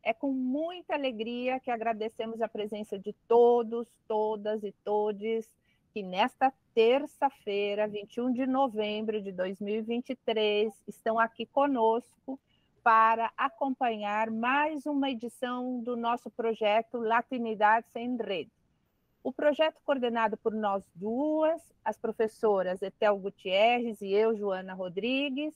É com muita alegria que agradecemos a presença de todos, todas e todes que nesta terça-feira, 21 de novembro de 2023, estão aqui conosco para acompanhar mais uma edição do nosso projeto Latinidades em Rede. O projeto coordenado por nós duas, as professoras Etel Gutierrez e eu, Joana Rodrigues,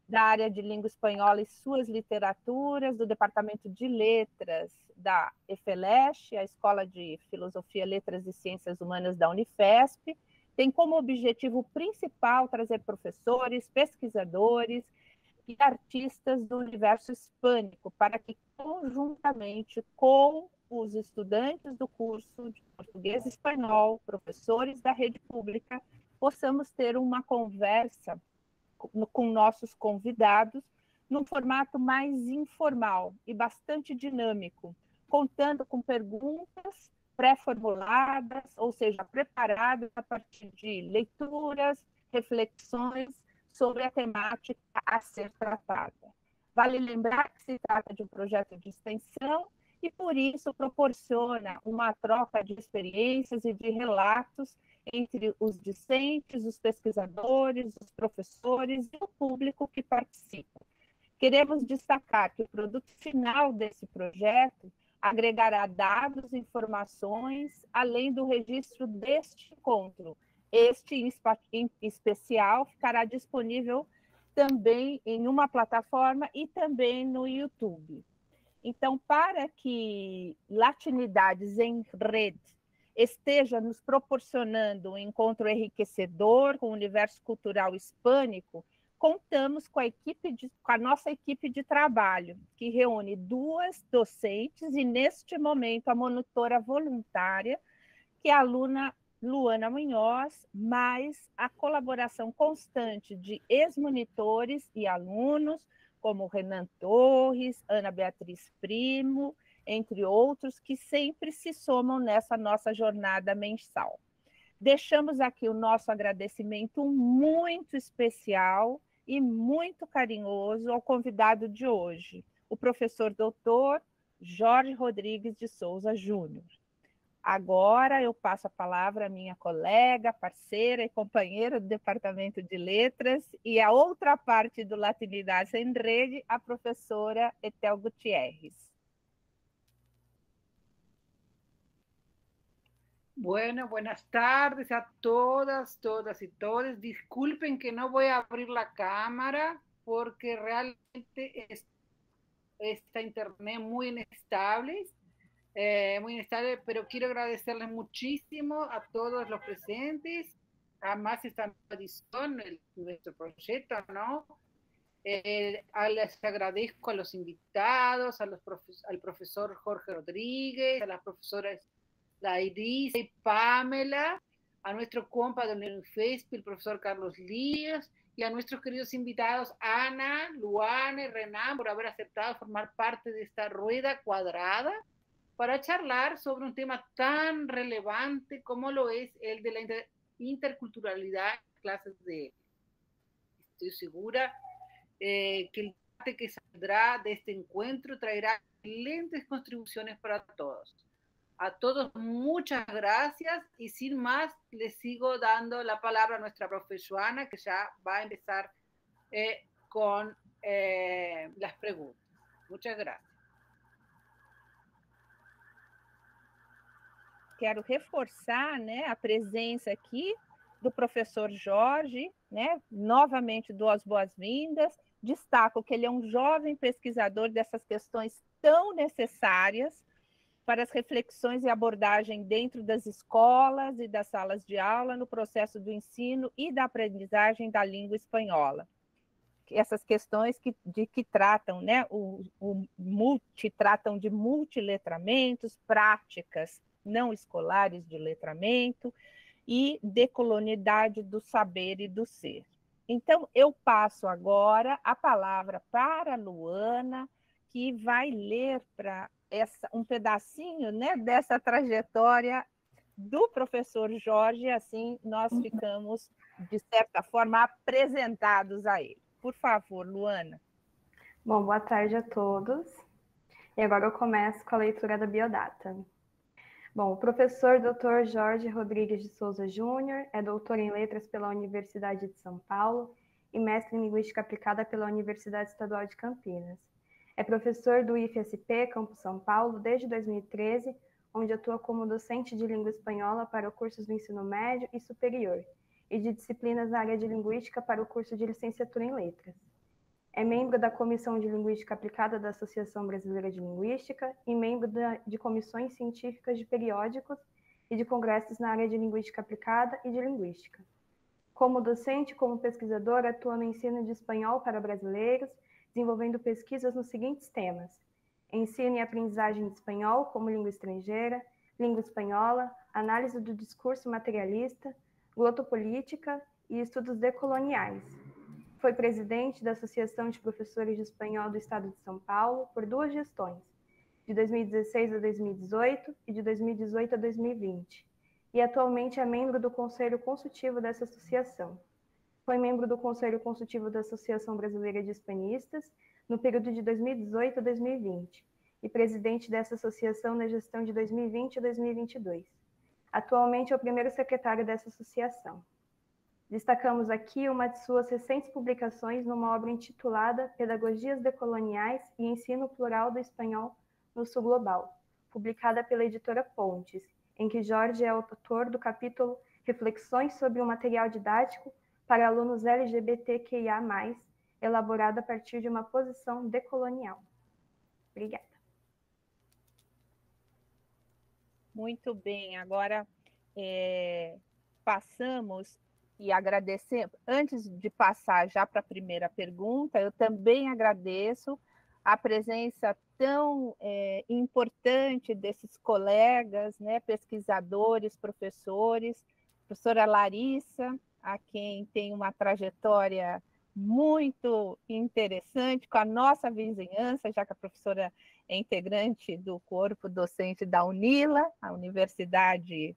da área de língua espanhola e suas literaturas, do Departamento de Letras da EFELESH, a Escola de Filosofia, Letras e Ciências Humanas da Unifesp, tem como objetivo principal trazer professores, pesquisadores e artistas do universo hispânico para que, conjuntamente com os estudantes do curso de português e espanhol, professores da rede pública, possamos ter uma conversa com nossos convidados, num formato mais informal e bastante dinâmico, contando com perguntas pré-formuladas, ou seja, preparadas a partir de leituras, reflexões sobre a temática a ser tratada. Vale lembrar que se trata de um projeto de extensão e, por isso, proporciona uma troca de experiências e de relatos entre os discentes, os pesquisadores, os professores e o público que participa. Queremos destacar que o produto final desse projeto agregará dados e informações, além do registro deste encontro. Este, em especial, ficará disponível também em uma plataforma e também no YouTube. Então, para que Latinidades em Rede esteja nos proporcionando um encontro enriquecedor com o universo cultural hispânico, contamos com a nossa equipe de trabalho, que reúne duas docentes e, neste momento, a monitora voluntária, que é a aluna Luana Munhoz, mais a colaboração constante de ex-monitores e alunos, como Renan Torres, Ana Beatriz Primo, entre outros, que sempre se somam nessa nossa jornada mensal. Deixamos aqui o nosso agradecimento muito especial e muito carinhoso ao convidado de hoje, o professor doutor Jorge Rodrigues de Souza Júnior. Agora eu passo a palavra à minha colega, parceira e companheira do Departamento de Letras e a outra parte do Latinidades em Rede, a professora Etel Gutierrez. Bueno, buenas tardes a todas, todas y todos. Disculpen que no voy a abrir la cámara porque realmente esta internet muy inestable, pero quiero agradecerles muchísimo a todos los presentes, además esta edición, nuestro proyecto, ¿no? Les agradezco a los invitados, al profesor Jorge Rodríguez, a las profesoras Lairisa y Pamela, a nuestro compa de Unifesp, el profesor Carlos Lías, y a nuestros queridos invitados Ana, Luana y Renan por haber aceptado formar parte de esta rueda cuadrada para charlar sobre un tema tan relevante como lo es el de la interculturalidad en clases de él. Estoy segura que el debate que saldrá de este encuentro traerá excelentes contribuciones para todos. A todos muchas gracias y sin más les sigo dando la palabra a nuestra profe Joana, que ya va a empezar con las preguntas. Muchas gracias. Quero reforçar, a presença aqui do professor Jorge, novamente dou as boas-vindas, destaco que ele é um jovem pesquisador dessas questões tão necessárias para as reflexões e abordagem dentro das escolas e das salas de aula no processo do ensino e da aprendizagem da língua espanhola. Essas questões que tratam, tratam de multiletramentos, práticas não escolares de letramento e decolonialidade do saber e do ser. Então, eu passo agora a palavra para a Luana, que vai ler para um pedacinho dessa trajetória do professor Jorge, assim nós ficamos, de certa forma, apresentados a ele. Por favor, Luana. Bom, boa tarde a todos. E agora eu começo com a leitura da biodata. Bom, o professor Dr. Jorge Rodrigues de Souza Júnior é doutor em letras pela Universidade de São Paulo e mestre em linguística aplicada pela Universidade Estadual de Campinas. É professor do IFSP, Campus São Paulo, desde 2013, onde atua como docente de língua espanhola para cursos do ensino médio e superior, e de disciplinas na área de linguística para o curso de licenciatura em letras. É membro da Comissão de Linguística Aplicada da Associação Brasileira de Linguística e membro de comissões científicas de periódicos e de congressos na área de linguística aplicada e de linguística. Como docente e como pesquisador, atua no ensino de espanhol para brasileiros, desenvolvendo pesquisas nos seguintes temas: ensino e aprendizagem de espanhol como língua estrangeira, língua espanhola, análise do discurso materialista, glotopolítica e estudos decoloniais. Foi presidente da Associação de Professores de Espanhol do Estado de São Paulo por 2 gestões, de 2016 a 2018 e de 2018 a 2020, e atualmente é membro do Conselho Consultivo dessa associação. Foi membro do Conselho Consultivo da Associação Brasileira de Hispanistas no período de 2018 a 2020, e presidente dessa associação na gestão de 2020 a 2022. Atualmente é o primeiro secretário dessa associação. Destacamos aqui uma de suas recentes publicações numa obra intitulada Pedagogias Decoloniais e Ensino Plural do Espanhol no Sul Global, publicada pela editora Pontes, em que Jorge é autor do capítulo Reflexões sobre o Material Didático para Alunos LGBTQIA+, elaborado a partir de uma posição decolonial. Obrigada. Muito bem, agora passamos e agradecer. Antes de passar já para a primeira pergunta, eu também agradeço a presença tão importante desses colegas, né, pesquisadores, professores, professora Larissa, a quem tem uma trajetória muito interessante com a nossa vizinhança, já que a professora é integrante do corpo docente da UNILA, a Universidade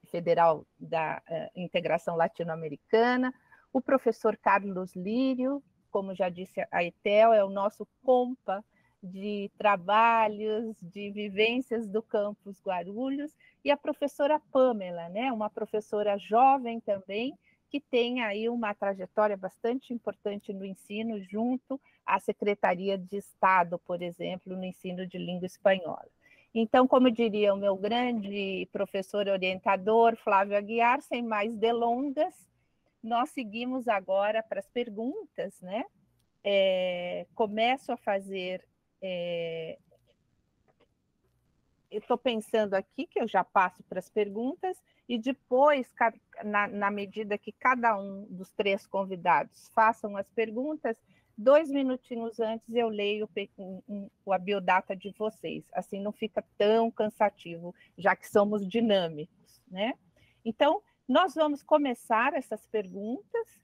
Federal da Integração Latino-Americana, o professor Carlos Lírio, como já disse a Etel, é o nosso compa de trabalhos, de vivências do campus Guarulhos, e a professora Pamela, né, uma professora jovem também, que tem aí uma trajetória bastante importante no ensino, junto à Secretaria de Estado, por exemplo, no ensino de língua espanhola. Então, como diria o meu grande professor orientador, Flávio Aguiar, sem mais delongas, nós seguimos agora para as perguntas, né? Começo a fazer... eu estou pensando aqui que eu já passo para as perguntas e depois, na medida que cada um dos 3 convidados façam as perguntas, 2 minutinhos antes eu leio a biodata de vocês, assim não fica tão cansativo, já que somos dinâmicos, né? Então, nós vamos começar essas perguntas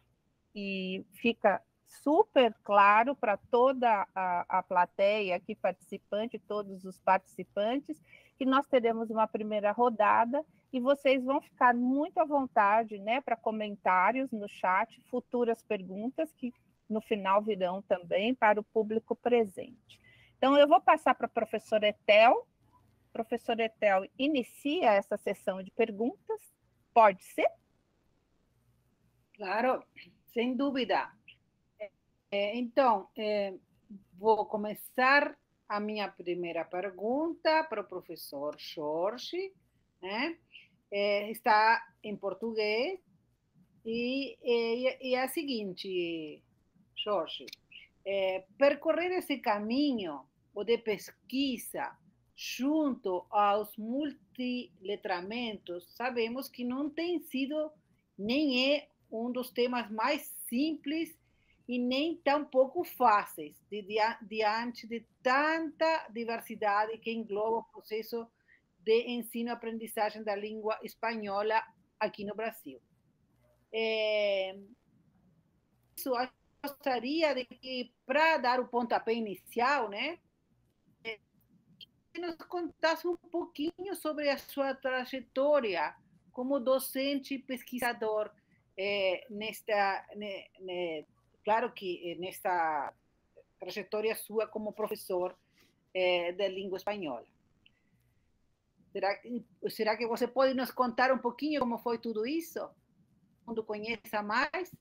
e fica super claro para toda a plateia aqui participante, todos os participantes, que nós teremos uma primeira rodada e vocês vão ficar muito à vontade, né, para comentários no chat, futuras perguntas que no final virão também para o público presente. Então, eu vou passar para a professora Etel. Professora Etel, inicia essa sessão de perguntas. Pode ser? Claro, sem dúvida. Então, vou começar a minha primeira pergunta para o professor Jorge, né? Está em português e é a seguinte, Jorge, percorrer esse caminho o de pesquisa junto aos multiletramentos, sabemos que não tem sido, nem é um dos temas mais simples e nem tão pouco fáceis diante de tanta diversidade que engloba o processo de ensino-aprendizagem da língua espanhola aqui no Brasil. Gostaria de que, para dar o pontapé inicial, né, nos contasse um pouquinho sobre a sua trajetória como docente e pesquisador claro que nesta trajetória sua como professor de língua espanhola. Será que você pode nos contar um pouquinho como foi tudo isso? Quando conheça mais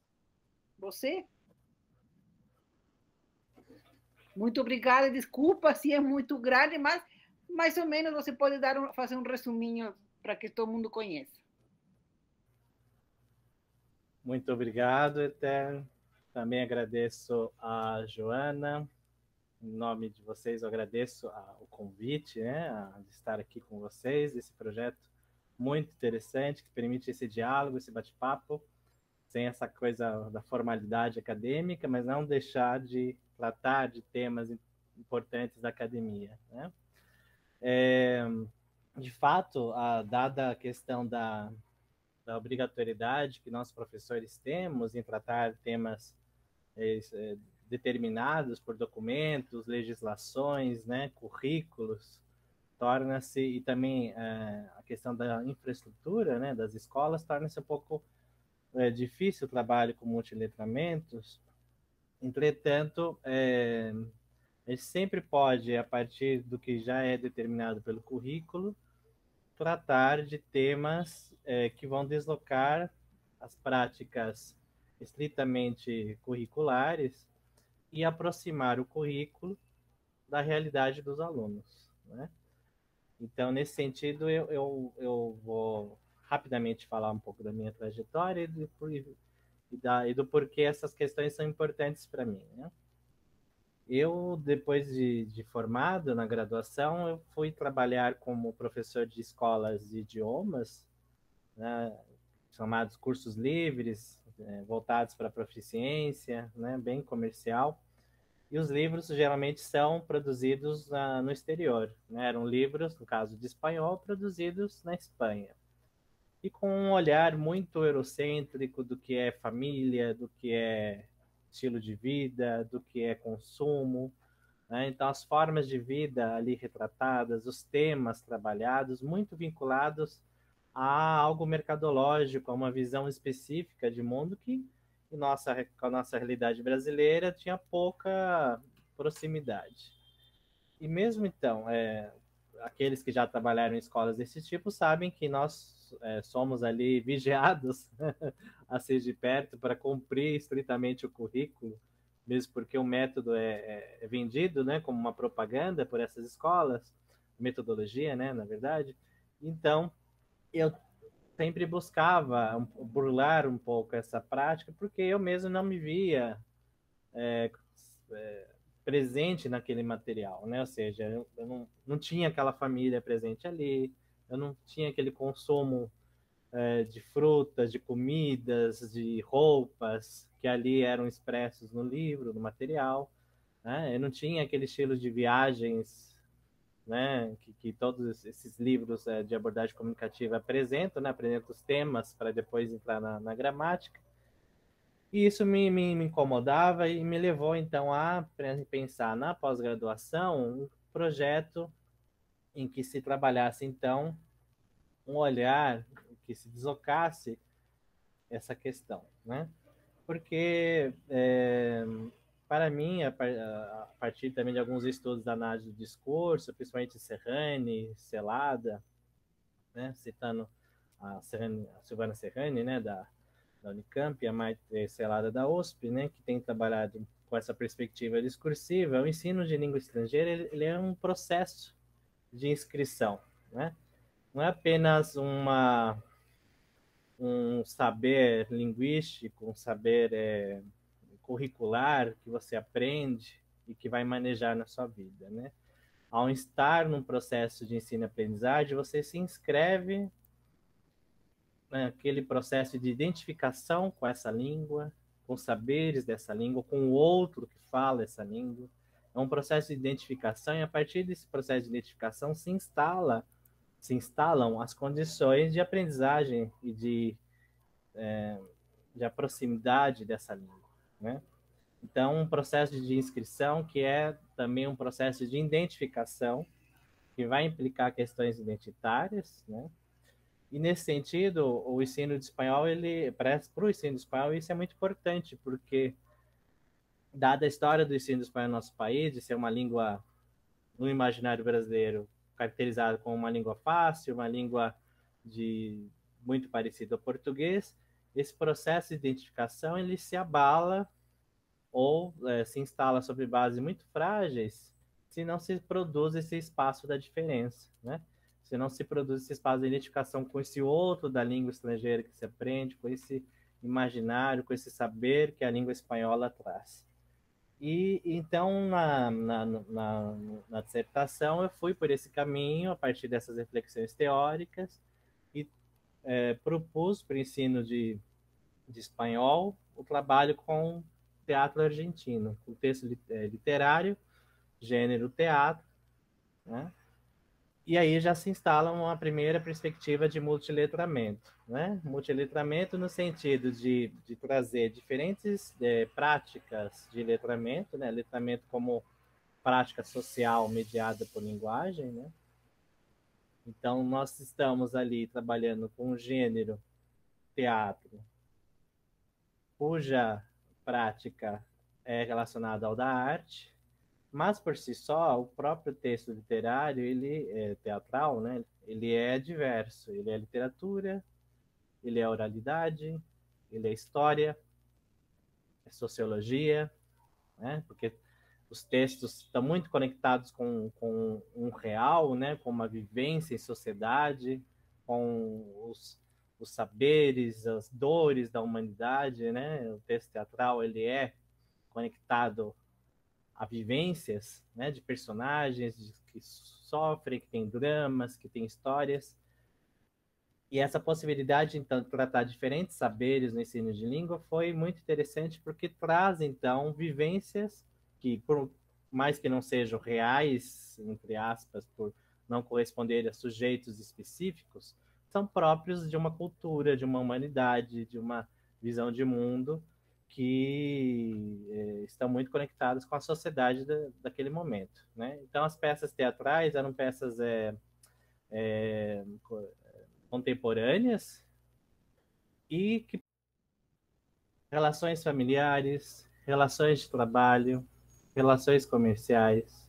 você? Muito obrigada, desculpa se é muito grande, mas mais ou menos você pode fazer um resuminho para que todo mundo conheça. Muito obrigado, Eter. Também agradeço a Joana. Em nome de vocês, eu agradeço o convite, né, de estar aqui com vocês, esse projeto muito interessante, que permite esse diálogo, esse bate-papo, sem essa coisa da formalidade acadêmica, mas não deixar de tratar de temas importantes da academia, né? De fato, dada a questão da obrigatoriedade que nós professores temos em tratar temas determinados por documentos, legislações, né, currículos, torna-se, e também a questão da infraestrutura, né, das escolas, torna-se um pouco difícil o trabalho com multiletramentos. Entretanto, a gente sempre pode, a partir do que já é determinado pelo currículo, tratar de temas que vão deslocar as práticas estritamente curriculares e aproximar o currículo da realidade dos alunos, né? Então, nesse sentido, eu vou rapidamente falar um pouco da minha trajetória e do porquê essas questões são importantes para mim, né? Eu, depois de formado na graduação, eu fui trabalhar como professor de escolas de idiomas, né, chamados cursos livres, voltados para a proficiência, né, bem comercial. E os livros geralmente são produzidos no exterior, né? Eram livros, no caso de espanhol, produzidos na Espanha. E com um olhar muito eurocêntrico do que é família, do que é estilo de vida, do que é consumo, né? Então, as formas de vida ali retratadas, os temas trabalhados, muito vinculados a algo mercadológico, a uma visão específica de mundo que com a nossa realidade brasileira tinha pouca proximidade. E mesmo então, aqueles que já trabalharam em escolas desse tipo sabem que nós somos ali vigiados assim de perto para cumprir estritamente o currículo, mesmo porque o método é vendido, né, como uma propaganda por essas escolas, metodologia, né, na verdade. Então, eu sempre buscava burlar um pouco essa prática, porque eu mesmo não me via presente naquele material, né? Ou seja, eu não tinha aquela família presente ali, eu não tinha aquele consumo de frutas, de comidas, de roupas que ali eram expressos no livro, no material, né? Eu não tinha aquele estilo de viagens, né, que todos esses livros de abordagem comunicativa apresentam, né, apresentam os temas para depois entrar na gramática. E isso me incomodava e me levou, então, a pensar na pós-graduação um projeto em que se trabalhasse, então, um olhar que se deslocasse essa questão, né? Porque, para mim, a partir também de alguns estudos da análise do discurso, principalmente Serrani, Celada, né, citando a Silvana Serrani, né, da Unicamp, e a Maite Celada da USP, né, que tem trabalhado com essa perspectiva discursiva, o ensino de língua estrangeira ele é um processo de inscrição, né? Não é apenas um saber linguístico, um saber curricular que você aprende e que vai manejar na sua vida, né? Ao estar num processo de ensino-aprendizagem, você se inscreve naquele processo de identificação com essa língua, com os saberes dessa língua, com o outro que fala essa língua. É um processo de identificação e a partir desse processo de identificação se instalam as condições de aprendizagem e de proximidade dessa língua, né? Então, um processo de inscrição que é também um processo de identificação que vai implicar questões identitárias, né? E nesse sentido, o ensino de espanhol, para o ensino de espanhol, isso é muito importante, porque dada a história do ensino espanhol no nosso país, de ser uma língua, no imaginário brasileiro, caracterizada como uma língua fácil, uma língua muito parecida ao português, esse processo de identificação ele se abala ou se instala sobre bases muito frágeis se não se produz esse espaço da diferença, né? Se não se produz esse espaço de identificação com esse outro da língua estrangeira que se aprende, com esse imaginário, com esse saber que a língua espanhola traz. E então, na dissertação, eu fui por esse caminho, a partir dessas reflexões teóricas, e propus para o ensino de espanhol o trabalho com teatro argentino, com texto literário, gênero teatro, né? E aí já se instala uma primeira perspectiva de multiletramento, né? Multiletramento no sentido de trazer diferentes práticas de letramento, né? Letramento como prática social mediada por linguagem, né? Então, nós estamos ali trabalhando com um gênero teatro, cuja prática é relacionada ao da arte, mas por si só, o próprio texto literário, ele é teatral, né? Ele é diverso, ele é literatura, ele é oralidade, ele é história, é sociologia, né? Porque os textos estão muito conectados com um real, né? Com uma vivência em sociedade, com os saberes, as dores da humanidade, né? O texto teatral ele é conectado a vivências, né, de personagens que sofrem, que têm dramas, que têm histórias. E essa possibilidade, então, de tratar diferentes saberes no ensino de língua foi muito interessante porque traz, então, vivências que, por mais que não sejam reais, entre aspas, por não corresponderem a sujeitos específicos, são próprios de uma cultura, de uma humanidade, de uma visão de mundo que estão muito conectados com a sociedade daquele momento, né? Então, as peças teatrais eram peças contemporâneas e que relações familiares, relações de trabalho, relações comerciais,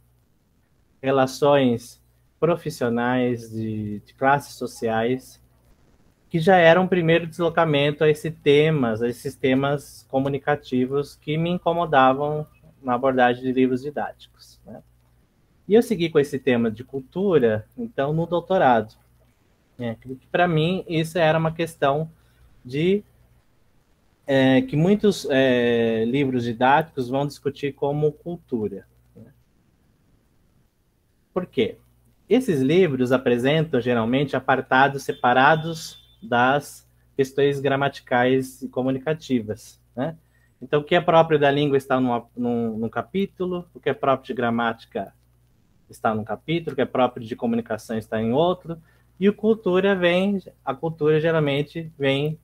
relações profissionais de classes sociais, que já era um primeiro deslocamento a esses temas comunicativos que me incomodavam na abordagem de livros didáticos, né? E eu segui com esse tema de cultura, então, no doutorado. Para mim, isso era uma questão de que muitos livros didáticos vão discutir como cultura, né? Por quê? Esses livros apresentam, geralmente, apartados separados das questões gramaticais e comunicativas, né? Então, o que é próprio da língua está num capítulo, o que é próprio de gramática está num capítulo, o que é próprio de comunicação está em outro, e a cultura geralmente vem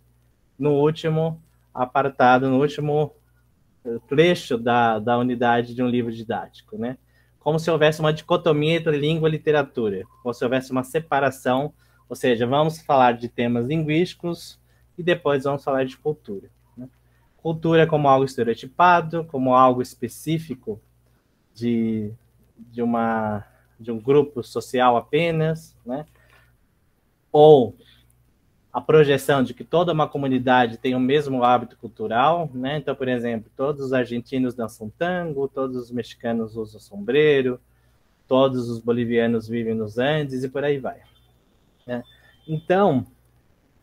no último apartado, no último trecho da unidade de um livro didático, né? Como se houvesse uma dicotomia entre língua e literatura, como se houvesse uma separação, ou seja, vamos falar de temas linguísticos e depois vamos falar de cultura, né? Cultura como algo estereotipado, como algo específico de um grupo social apenas, né? Ou a projeção de que toda uma comunidade tem o mesmo hábito cultural, né? Então, por exemplo, todos os argentinos dançam tango, todos os mexicanos usam sombreiro, todos os bolivianos vivem nos Andes e por aí vai, né? Então,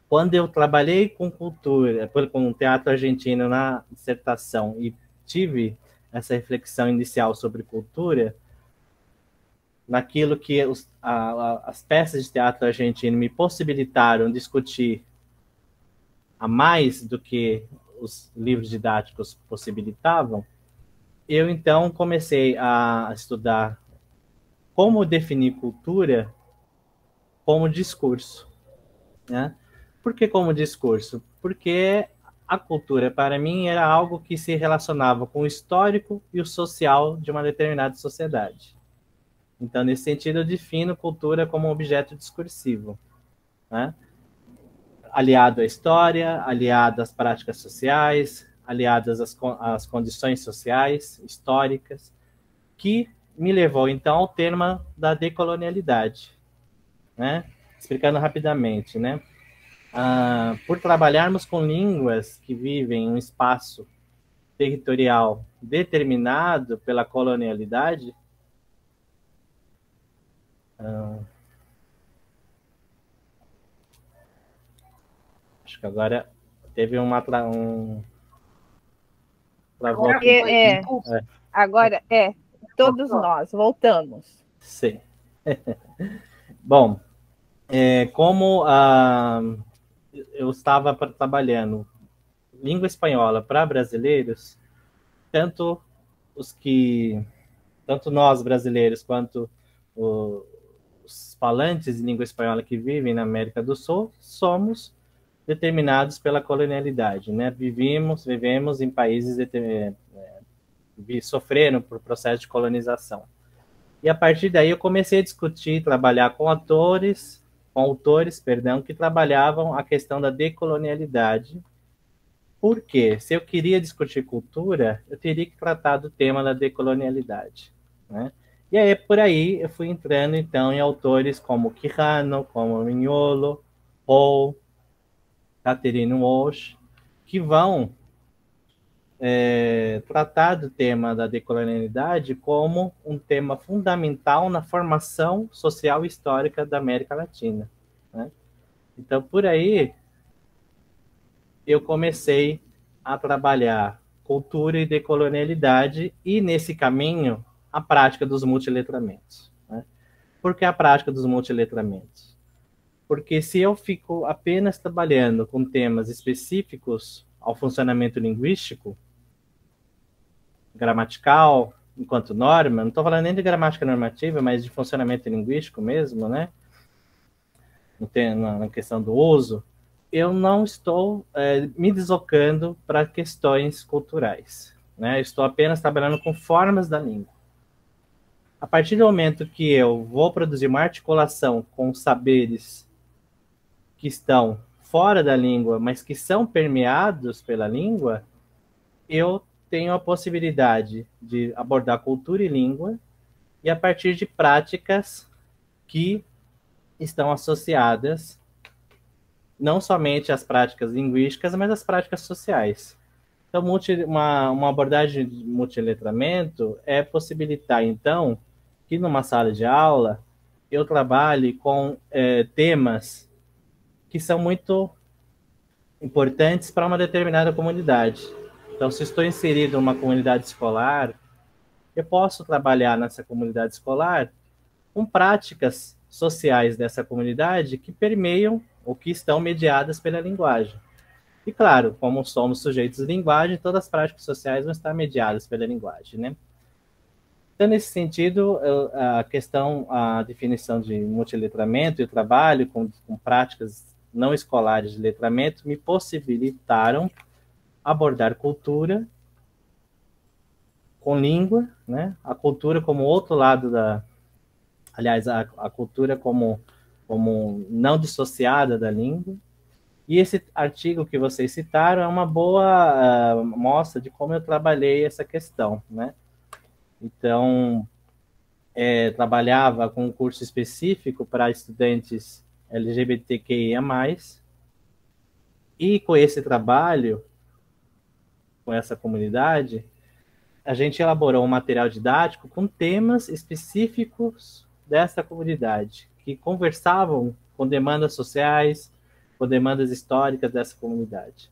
quando eu trabalhei com cultura, com teatro argentino na dissertação e tive essa reflexão inicial sobre cultura, naquilo que as peças de teatro argentino me possibilitaram discutir a mais do que os livros didáticos possibilitavam, eu então comecei a estudar como definir cultura como discurso, né? Por que como discurso? Porque a cultura, para mim, era algo que se relacionava com o histórico e o social de uma determinada sociedade. Então, nesse sentido, eu defino cultura como um objeto discursivo, né? Aliado à história, aliado às práticas sociais, aliadas às condições sociais, históricas, que me levou, então, ao tema da decolonialidade, né? Explicando rapidamente, né? Por trabalharmos com línguas que vivem em um espaço territorial determinado pela colonialidade, acho que agora teve Agora todos nós voltamos. Sim. Bom, como eu estava trabalhando língua espanhola para brasileiros, tanto nós brasileiros quanto os falantes de língua espanhola que vivem na América do Sul somos determinados pela colonialidade, né? Vivemos em países sofreram por processo de colonização. E a partir daí eu comecei a discutir, trabalhar com autores, que trabalhavam a questão da decolonialidade. Porque se eu queria discutir cultura, eu teria que tratar do tema da decolonialidade, né? E aí, por aí, eu fui entrando, então, em autores como Quijano, como Mignolo, Paul, Catherine Walsh, que vão tratar do tema da decolonialidade como um tema fundamental na formação social e histórica da América Latina, né? Então, por aí, eu comecei a trabalhar cultura e decolonialidade e, nesse caminho, a prática dos multiletramentos, né? Por que a prática dos multiletramentos? Porque se eu fico apenas trabalhando com temas específicos ao funcionamento linguístico, gramatical, enquanto norma, não estou falando nem de gramática normativa, mas de funcionamento linguístico mesmo, né? Na questão do uso, eu não estou me deslocando para questões culturais, né? Eu estou apenas trabalhando com formas da língua. A partir do momento que eu vou produzir uma articulação com saberes que estão fora da língua, mas que são permeados pela língua, eu tenho a possibilidade de abordar cultura e língua, e a partir de práticas que estão associadas não somente às práticas linguísticas, mas às práticas sociais. Então, uma abordagem de multiletramento é possibilitar, então, que numa sala de aula eu trabalhe com temas que são muito importantes para uma determinada comunidade. Então, se estou inserido numa comunidade escolar, eu posso trabalhar nessa comunidade escolar com práticas sociais dessa comunidade que permeiam ou que estão mediadas pela linguagem. E, claro, como somos sujeitos de linguagem, todas as práticas sociais vão estar mediadas pela linguagem, né? Então, nesse sentido, a definição de multiletramento e o trabalho com práticas não escolares de letramento me possibilitaram abordar cultura com língua, né? A cultura como outro lado aliás, a cultura como não dissociada da língua. E esse artigo que vocês citaram é uma boa mostra de como eu trabalhei essa questão, né? Então, trabalhava com um curso específico para estudantes LGBTQIA+, e com esse trabalho, com essa comunidade, a gente elaborou um material didático com temas específicos dessa comunidade, que conversavam com demandas sociais, com demandas históricas dessa comunidade.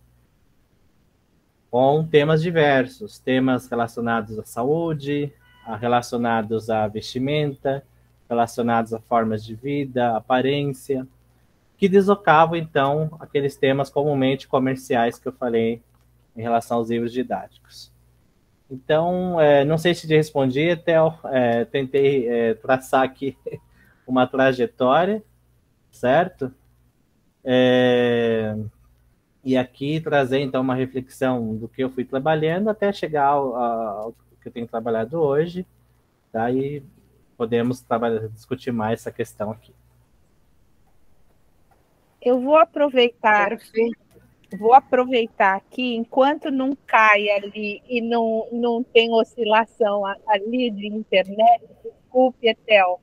Com temas diversos, temas relacionados à saúde, relacionados à vestimenta, relacionados a formas de vida, aparência, que deslocavam, então, aqueles temas comumente comerciais que eu falei em relação aos livros didáticos. Então, não sei se te respondi, até tentei traçar aqui uma trajetória, certo? E aqui trazer, então, uma reflexão do que eu fui trabalhando até chegar ao que eu tenho trabalhado hoje, tá? E podemos discutir mais essa questão aqui. Eu vou aproveitar. Perfeito. vou aproveitar aqui, enquanto não cai ali e não tem oscilação ali de internet, desculpe, Etel,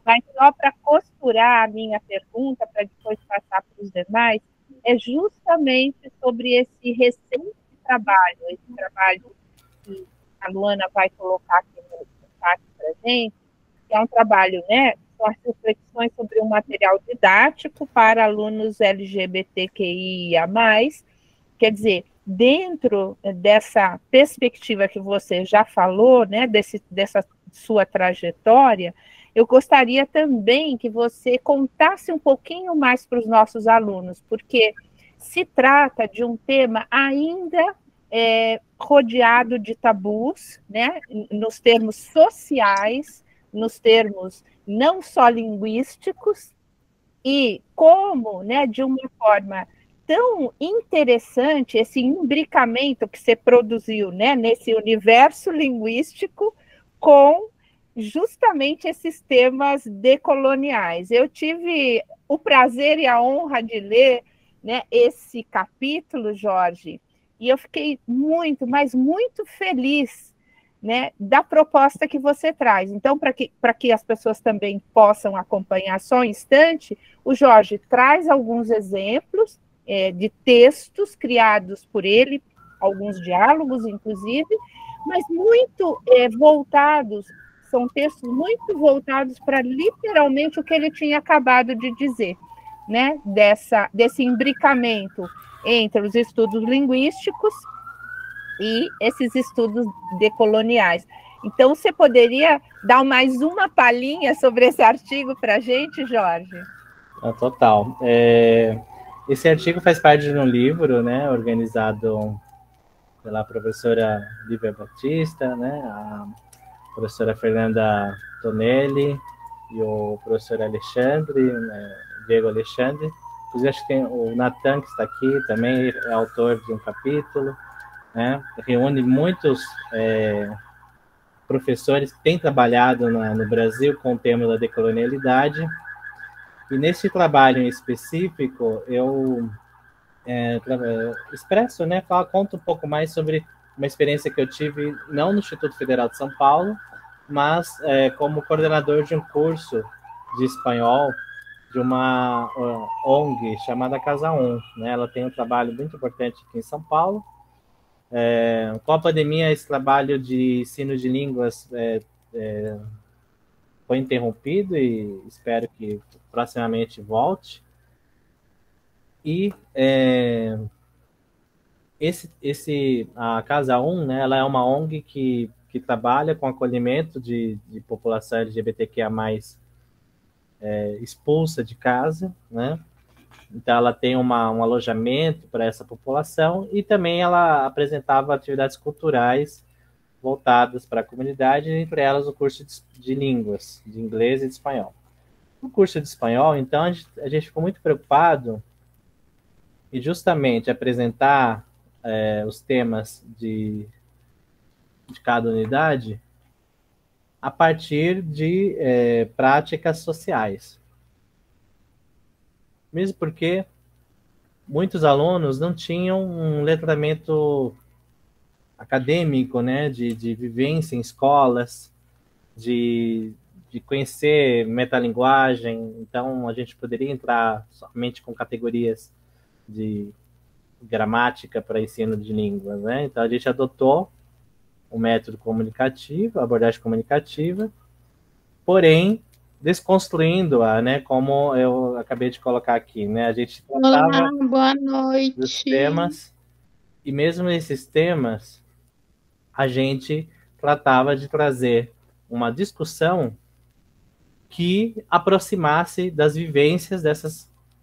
mas só para costurar a minha pergunta, para depois passar para os demais, é justamente sobre esse recente trabalho, esse trabalho que a Luana vai colocar aqui no chat para a gente, que é um trabalho, né, com as reflexões sobre um material didático para alunos LGBTQIA+, quer dizer, dentro dessa perspectiva que você já falou, né, dessa sua trajetória, eu gostaria também que você contasse um pouquinho mais para os nossos alunos, porque se trata de um tema ainda rodeado de tabus, né, nos termos sociais, nos termos não só linguísticos, e como, né, de uma forma tão interessante esse imbricamento que você produziu, né, nesse universo linguístico com justamente esses temas decoloniais. Eu tive o prazer e a honra de ler, né, esse capítulo, Jorge, e eu fiquei muito, mas muito feliz, né, da proposta que você traz. Então, para que as pessoas também possam acompanhar só um instante, o Jorge traz alguns exemplos de textos criados por ele, alguns diálogos, inclusive, mas muito voltados, são textos muito voltados para literalmente o que ele tinha acabado de dizer, né? Desse imbricamento entre os estudos linguísticos e esses estudos decoloniais. Então, você poderia dar mais uma palhinha sobre esse artigo para a gente, Jorge? Total. Esse artigo faz parte de um livro, né, organizado pela professora Lívia Batista, né, a professora Fernanda Tonelli e o professor Alexandre, né, Diego Alexandre. Inclusive, acho que tem o Natan, que está aqui, também é autor de um capítulo, né, reúne muitos professores que têm trabalhado no Brasil com o tema da decolonialidade. E nesse trabalho em específico, eu expresso, né, conto um pouco mais sobre uma experiência que eu tive, não no Instituto Federal de São Paulo, mas como coordenador de um curso de espanhol de uma ONG chamada Casa 1. Né? Ela tem um trabalho muito importante aqui em São Paulo. Com a pandemia, esse trabalho de ensino de línguas foi interrompido e espero que proximamente volte. E a Casa 1, né, ela é uma ONG que trabalha com acolhimento de população LGBTQIA+, expulsa de casa, né? Então, ela tem um alojamento para essa população e também ela apresentava atividades culturais voltadas para a comunidade, entre elas o curso de línguas, de inglês e de espanhol. No curso de espanhol, então, a gente ficou muito preocupado em justamente apresentar os temas de cada unidade a partir de práticas sociais. Mesmo porque muitos alunos não tinham um letramento acadêmico, né, de vivência em escolas, de conhecer metalinguagem. Então, a gente poderia entrar somente com categorias de gramática para ensino de línguas, né? Então, a gente adotou o método comunicativo, a abordagem comunicativa, porém, desconstruindo-a, né, como eu acabei de colocar aqui, né? A gente tratava boa noite. Dos temas, e mesmo esses temas, a gente tratava de trazer uma discussão que aproximasse das vivências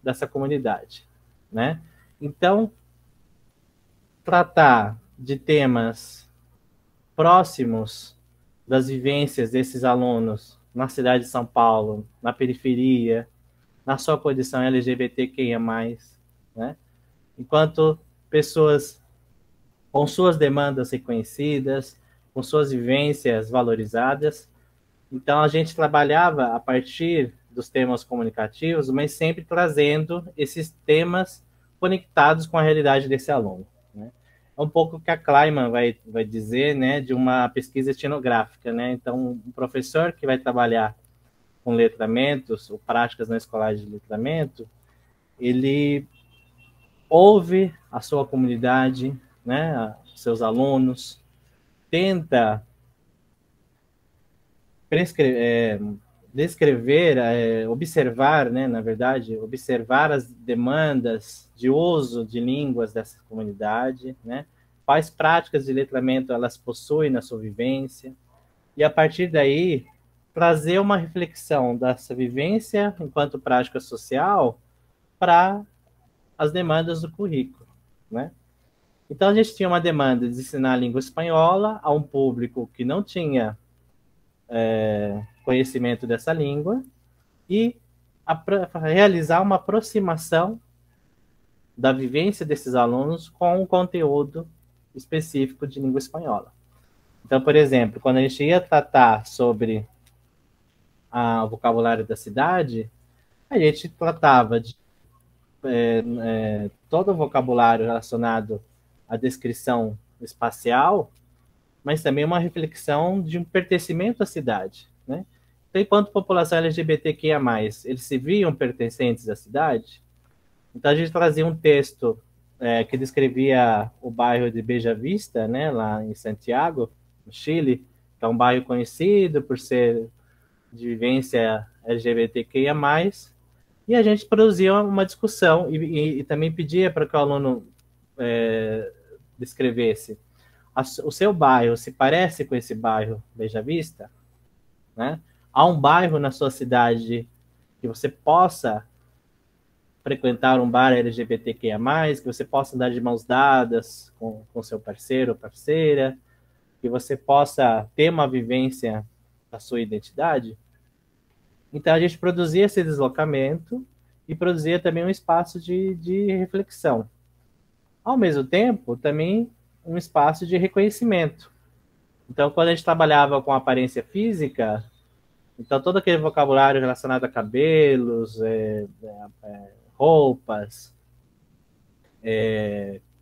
dessa comunidade, né? Então, tratar de temas próximos das vivências desses alunos na cidade de São Paulo, na periferia, na sua condição LGBTQIA+, né? Enquanto pessoas com suas demandas reconhecidas, com suas vivências valorizadas. Então, a gente trabalhava a partir dos temas comunicativos, mas sempre trazendo esses temas conectados com a realidade desse aluno, né? É um pouco o que a Kleiman vai dizer, né, de uma pesquisa etnográfica, né? Então, um professor que vai trabalhar com letramentos ou práticas na escola de letramento, ele ouve a sua comunidade, né, seus alunos, tenta descrever, observar, né, na verdade, observar as demandas de uso de línguas dessa comunidade, né, quais práticas de letramento elas possuem na sua vivência, e a partir daí trazer uma reflexão dessa vivência enquanto prática social para as demandas do currículo, né? Então a gente tinha uma demanda de ensinar a língua espanhola a um público que não tinha conhecimento dessa língua e realizar uma aproximação da vivência desses alunos com um conteúdo específico de língua espanhola. Então, por exemplo, quando a gente ia tratar sobre o vocabulário da cidade, a gente tratava de todo o vocabulário relacionado à descrição espacial, mas também uma reflexão de um pertencimento à cidade, né? Então, enquanto população LGBTQIA+, eles se viam pertencentes à cidade, então a gente trazia um texto que descrevia o bairro de Beja Vista, né, lá em Santiago, no Chile, que é um bairro conhecido por ser de vivência LGBTQIA+, e a gente produzia uma discussão e também pedia para que o aluno descrevesse o seu bairro se parece com esse bairro Beja Vista, né? Há um bairro na sua cidade que você possa frequentar um bar LGBTQIA+, que você possa andar de mãos dadas com seu parceiro ou parceira, que você possa ter uma vivência da sua identidade. Então, a gente produzia esse deslocamento e produzia também um espaço de reflexão. Ao mesmo tempo, também um espaço de reconhecimento. Então, quando a gente trabalhava com aparência física, então todo aquele vocabulário relacionado a cabelos, roupas,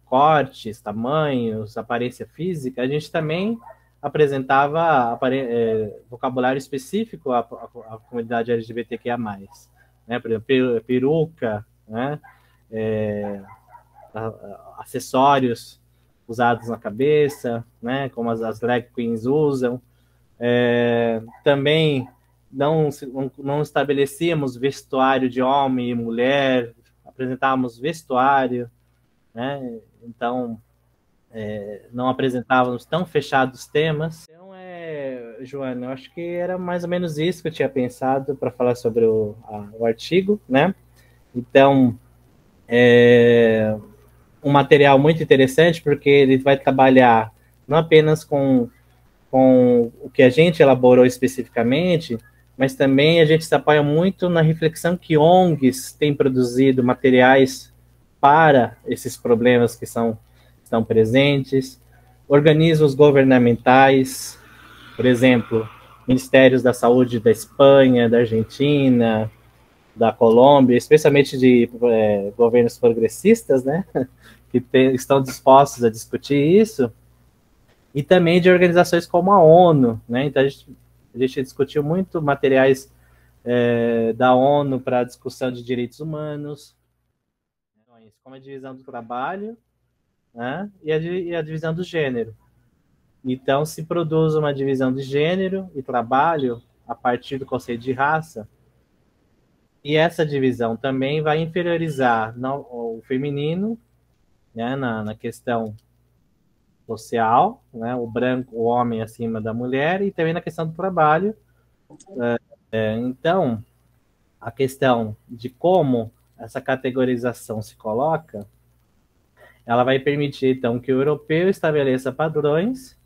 cortes, tamanhos, aparência física, a gente também apresentava vocabulário específico à comunidade LGBTQIA+, né? Por exemplo, peruca, né? Acessórios usados na cabeça, né? Como as drag queens usam. Também não estabelecíamos vestuário de homem e mulher, apresentávamos vestuário, né? Então, não apresentávamos tão fechados temas. Então, Joana, eu acho que era mais ou menos isso que eu tinha pensado para falar sobre o artigo, né? Então, um material muito interessante, porque ele vai trabalhar não apenas com o que a gente elaborou especificamente, mas também a gente se apoia muito na reflexão que ONGs têm produzido materiais para esses problemas que estão presentes, organismos governamentais, por exemplo, ministérios da saúde da Espanha, da Argentina, da Colômbia, especialmente de governos progressistas, né, que estão dispostos a discutir isso, e também de organizações como a ONU, né? Então a gente discutiu muito materiais da ONU para a discussão de direitos humanos, como a divisão do trabalho, né? E a divisão do gênero. Então se produz uma divisão de gênero e trabalho a partir do conceito de raça, e essa divisão também vai inferiorizar o feminino, né, na questão social, né, o homem acima da mulher, e também na questão do trabalho. Então, a questão de como essa categorização se coloca, ela vai permitir, então, que o europeu estabeleça padrões,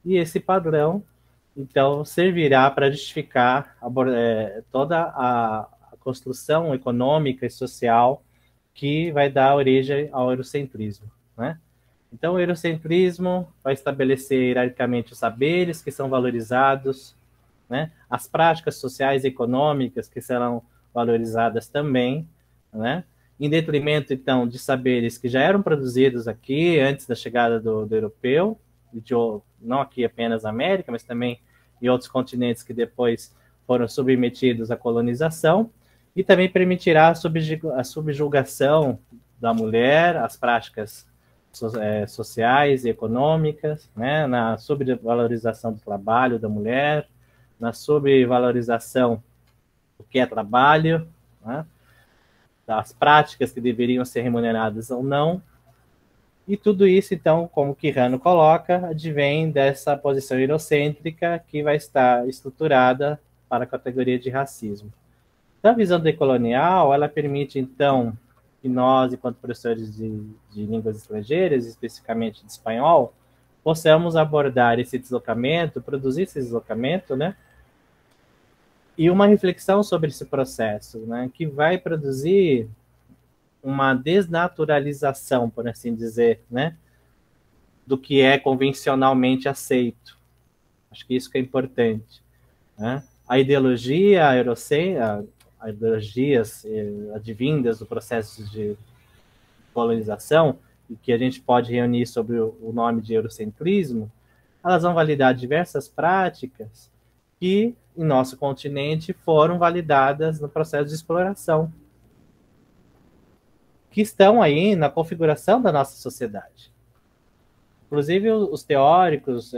e esse padrão, então, servirá para justificar toda a construção econômica e social que vai dar origem ao eurocentrismo, né? Então, o eurocentrismo vai estabelecer hierarquicamente os saberes que são valorizados, né? As práticas sociais e econômicas que serão valorizadas também, né? em detrimento, então, de saberes que já eram produzidos aqui antes da chegada do europeu, não aqui apenas na América, mas também em outros continentes que depois foram submetidos à colonização, e também permitirá a subjugação da mulher, as práticas sociais e econômicas, né, na subvalorização do trabalho da mulher, na subvalorização do que é trabalho, né, das práticas que deveriam ser remuneradas ou não. E tudo isso, então, como Quijano coloca, advém dessa posição eurocêntrica que vai estar estruturada para a categoria de racismo. Então, a visão decolonial, ela permite, então, que nós, enquanto professores de línguas estrangeiras, especificamente de espanhol, possamos abordar esse deslocamento, produzir esse deslocamento, né? E uma reflexão sobre esse processo, né? Que vai produzir uma desnaturalização, por assim dizer, né? Do que é convencionalmente aceito. Acho que isso que é importante, né? A ideologia eurocêntrica, ideologias advindas do processo de colonização, e que a gente pode reunir sobre o nome de eurocentrismo, elas vão validar diversas práticas que, em nosso continente, foram validadas no processo de exploração, que estão aí na configuração da nossa sociedade. Inclusive, os teóricos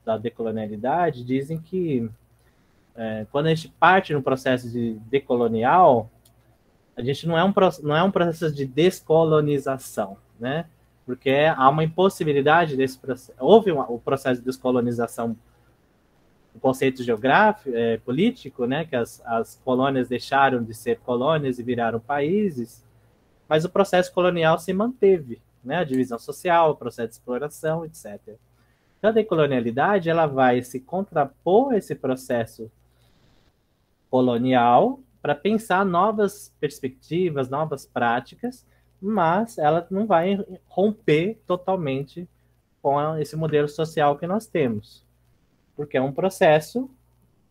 da decolonialidade dizem que quando a gente parte no processo de decolonial, a gente não é um processo de descolonização, né? Porque há uma impossibilidade desse processo. Houve o processo de descolonização, o conceito geográfico, político, né? Que as colônias deixaram de ser colônias e viraram países, mas o processo colonial se manteve, né? A divisão social, o processo de exploração, etc. Então, a decolonialidade ela vai se contrapor a esse processo colonial para pensar novas perspectivas, novas práticas, mas ela não vai romper totalmente com esse modelo social que nós temos, porque é um processo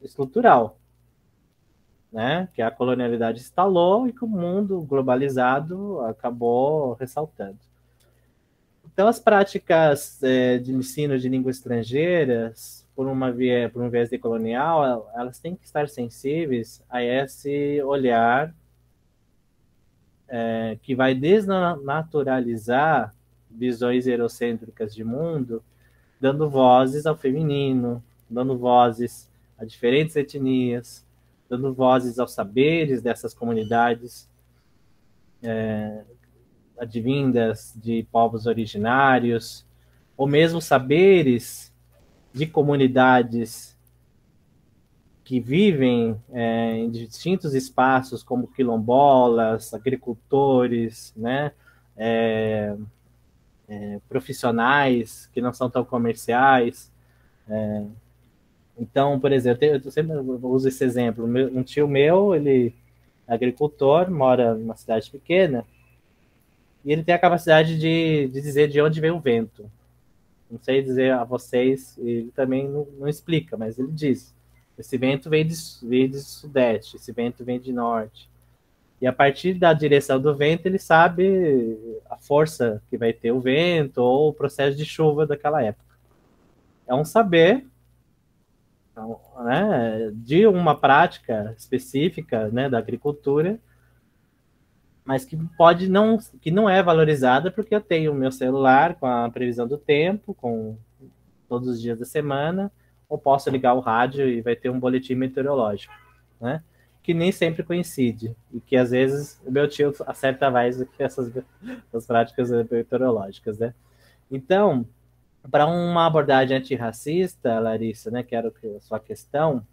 estrutural, né? Que a colonialidade instalou e que o mundo globalizado acabou ressaltando. Então, as práticas de ensino de línguas estrangeiras, por um viés decolonial, elas têm que estar sensíveis a esse olhar que vai desnaturalizar visões eurocêntricas de mundo, dando vozes ao feminino, dando vozes a diferentes etnias, dando vozes aos saberes dessas comunidades advindas de povos originários, ou mesmo saberes de comunidades que vivem em distintos espaços, como quilombolas, agricultores, né? Profissionais que não são tão comerciais. Então, por exemplo, eu sempre uso esse exemplo. Um tio meu, ele é agricultor, mora numa cidade pequena, e ele tem a capacidade de dizer de onde vem o vento. Não sei dizer a vocês, ele também não explica, mas ele diz. Esse vento vem de sudeste, esse vento vem de norte. E a partir da direção do vento, ele sabe a força que vai ter o vento ou o processo de chuva daquela época. É um saber, né, de uma prática específica, né, da agricultura, mas que não é valorizada porque eu tenho o meu celular com a previsão do tempo, com todos os dias da semana, ou posso ligar o rádio e vai ter um boletim meteorológico, né? Que nem sempre coincide, e que às vezes o meu tio acerta mais do que essas práticas meteorológicas, né? Então, para uma abordagem antirracista, Larissa, né, que era a sua questão,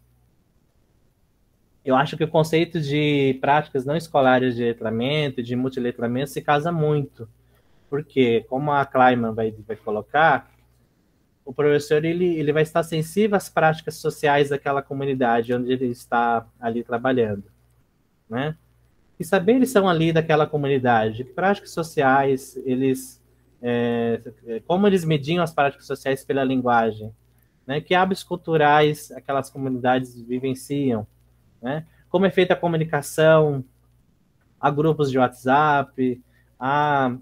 eu acho que o conceito de práticas não escolares de letramento, de multiletramento, se casa muito. Porque, como a Kleiman vai colocar, o professor ele vai estar sensível às práticas sociais daquela comunidade onde ele está ali trabalhando, né? E saberes são ali daquela comunidade, que práticas sociais, como eles mediam as práticas sociais pela linguagem, né? Que hábitos culturais aquelas comunidades vivenciam, né? Como é feita a comunicação, há grupos de WhatsApp, há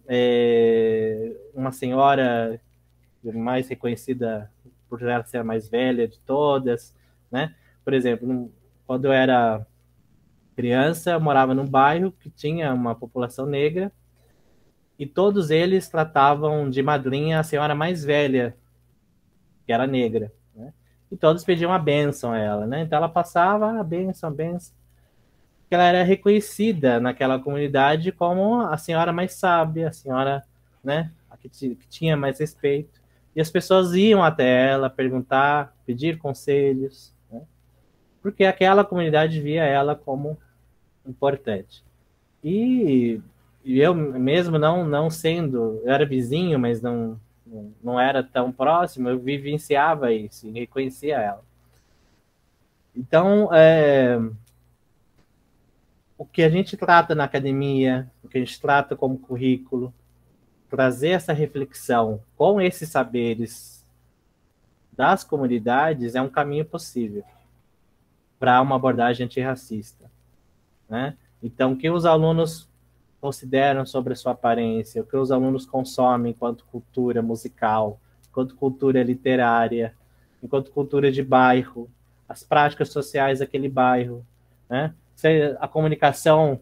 uma senhora mais reconhecida por ela ser a mais velha de todas, né? Por exemplo, quando eu era criança, eu morava num bairro que tinha uma população negra e todos eles tratavam de madrinha a senhora mais velha, que era negra, né? E todos pediam a bênção a ela, né? Então ela passava a bênção, que ela era reconhecida naquela comunidade como a senhora mais sábia, a senhora, né, que tinha mais respeito. E as pessoas iam até ela perguntar, pedir conselhos, né? Porque aquela comunidade via ela como importante. E eu mesmo não sendo, eu era vizinho, mas não era tão próximo, eu vivenciava isso, e reconhecia ela. Então, o que a gente trata na academia, o que a gente trata como currículo, trazer essa reflexão com esses saberes das comunidades é um caminho possível para uma abordagem antirracista, né? Então, o que os alunos consideram sobre a sua aparência, o que os alunos consomem enquanto cultura musical, enquanto cultura literária, enquanto cultura de bairro, as práticas sociais daquele bairro, né? Se a comunicação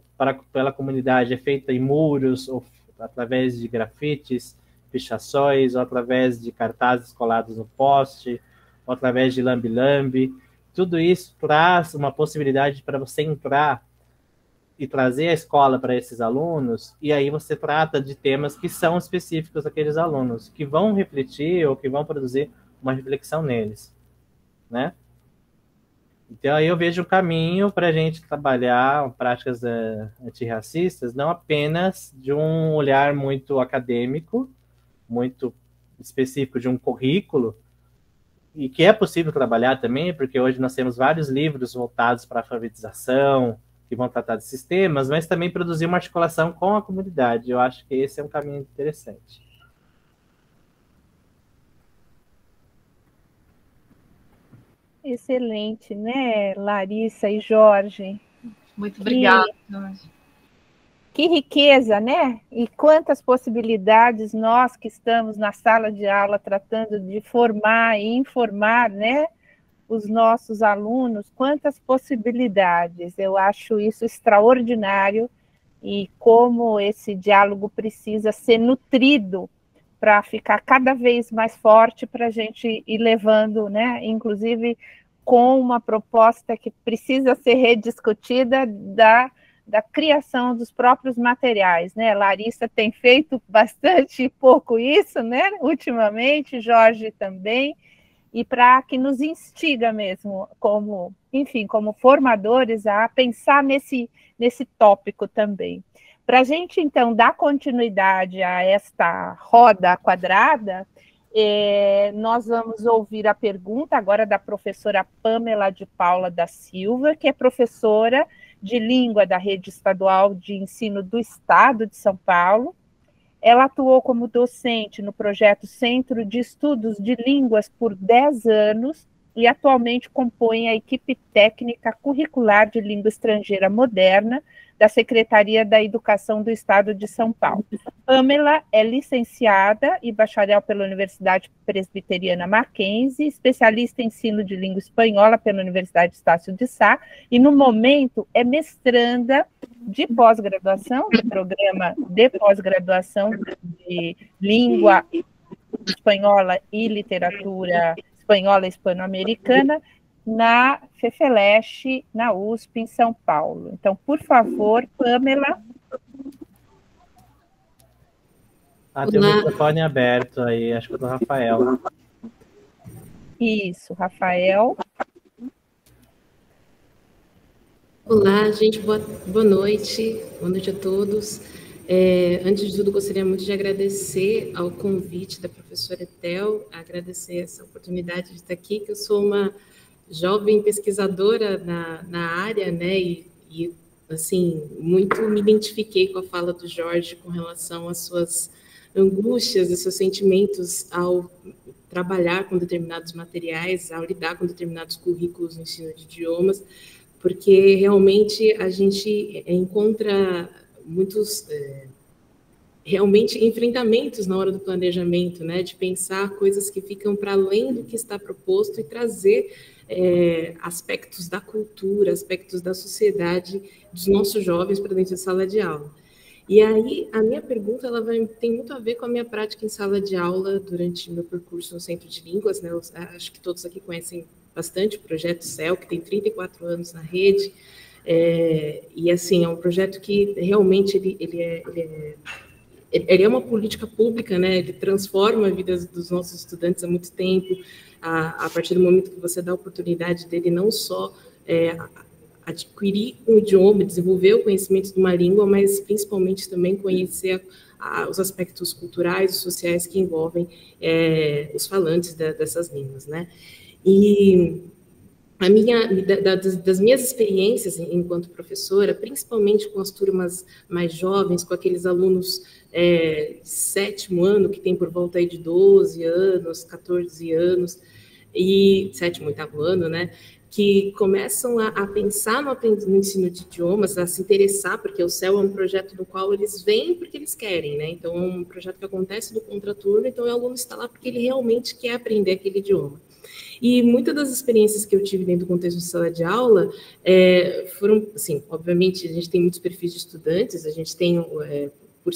pela comunidade é feita em muros, ou através de grafites, pichações, ou através de cartazes colados no poste, ou através de lambe-lambe, tudo isso traz uma possibilidade para você entrar e trazer a escola para esses alunos, e aí você trata de temas que são específicos daqueles alunos, que vão refletir ou que vão produzir uma reflexão neles, né? Então, aí eu vejo um caminho para a gente trabalhar práticas antirracistas, não apenas de um olhar muito acadêmico, muito específico de um currículo, e que é possível trabalhar também, porque hoje nós temos vários livros voltados para a alfabetização, que vão tratar de sistemas, mas também produzir uma articulação com a comunidade. Eu acho que esse é um caminho interessante. Excelente, né, Larissa e Jorge? Muito obrigada. Que riqueza, né? E quantas possibilidades nós que estamos na sala de aula tratando de formar e informar, né, os nossos alunos, quantas possibilidades. Eu acho isso extraordinário e como esse diálogo precisa ser nutrido para ficar cada vez mais forte para a gente ir levando, né? Inclusive com uma proposta que precisa ser rediscutida da criação dos próprios materiais, né? Larissa tem feito bastante pouco isso, né? Ultimamente, Jorge também, e para que nos instiga mesmo, como, enfim, como formadores, a pensar nesse tópico também. Para a gente, então, dar continuidade a esta roda quadrada, nós vamos ouvir a pergunta agora da professora Pamela de Paula da Silva, que é professora de língua da Rede Estadual de Ensino do Estado de São Paulo. Ela atuou como docente no projeto Centro de Estudos de Línguas por 10 anos e atualmente compõe a equipe técnica curricular de língua estrangeira moderna da Secretaria da Educação do Estado de São Paulo. Pamela é licenciada e bacharel pela Universidade Presbiteriana Mackenzie, especialista em ensino de língua espanhola pela Universidade Estácio de Sá, e no momento é mestranda de pós-graduação, do programa de pós-graduação de língua espanhola e literatura espanhola e hispano-americana, na FEFELESH, na USP, em São Paulo. Então, por favor, Pamela. Tem o microfone aberto aí, acho que é do Rafael. Isso, Rafael. Olá, gente, boa noite a todos. Antes de tudo, gostaria muito de agradecer ao convite da professora Etel, agradecer essa oportunidade de estar aqui, que eu sou uma jovem pesquisadora na área, né, e assim, muito me identifiquei com a fala do Jorge com relação às suas angústias e seus sentimentos ao trabalhar com determinados materiais, ao lidar com determinados currículos no ensino de idiomas, porque realmente a gente encontra muitos realmente enfrentamentos na hora do planejamento, né, de pensar coisas que ficam para além do que está proposto e trazer aspectos da cultura, aspectos da sociedade dos nossos jovens para dentro da sala de aula. E aí, a minha pergunta tem muito a ver com a minha prática em sala de aula durante meu percurso no Centro de Línguas, né? Eu acho que todos aqui conhecem bastante o projeto CEL, que tem 34 anos na rede, e assim, é um projeto que realmente ele é uma política pública, né? Ele transforma a vida dos nossos estudantes há muito tempo, a partir do momento que você dá a oportunidade dele não só adquirir um idioma, desenvolver o conhecimento de uma língua, mas principalmente também conhecer os aspectos culturais e sociais que envolvem os falantes dessas línguas, né? E das minhas experiências enquanto professora, principalmente com as turmas mais jovens, com aqueles alunos sétimo ano, que tem por volta aí de 12 anos, 14 anos, e sétimo, oitavo ano, né? Que começam a pensar no ensino de idiomas, a se interessar, porque o CEL é um projeto no qual eles vêm porque eles querem, né? Então, é um projeto que acontece no contraturno, então o aluno está lá porque ele realmente quer aprender aquele idioma. E muitas das experiências que eu tive dentro do contexto de sala de aula foram, assim, obviamente, a gente tem muitos perfis de estudantes, a gente tem... por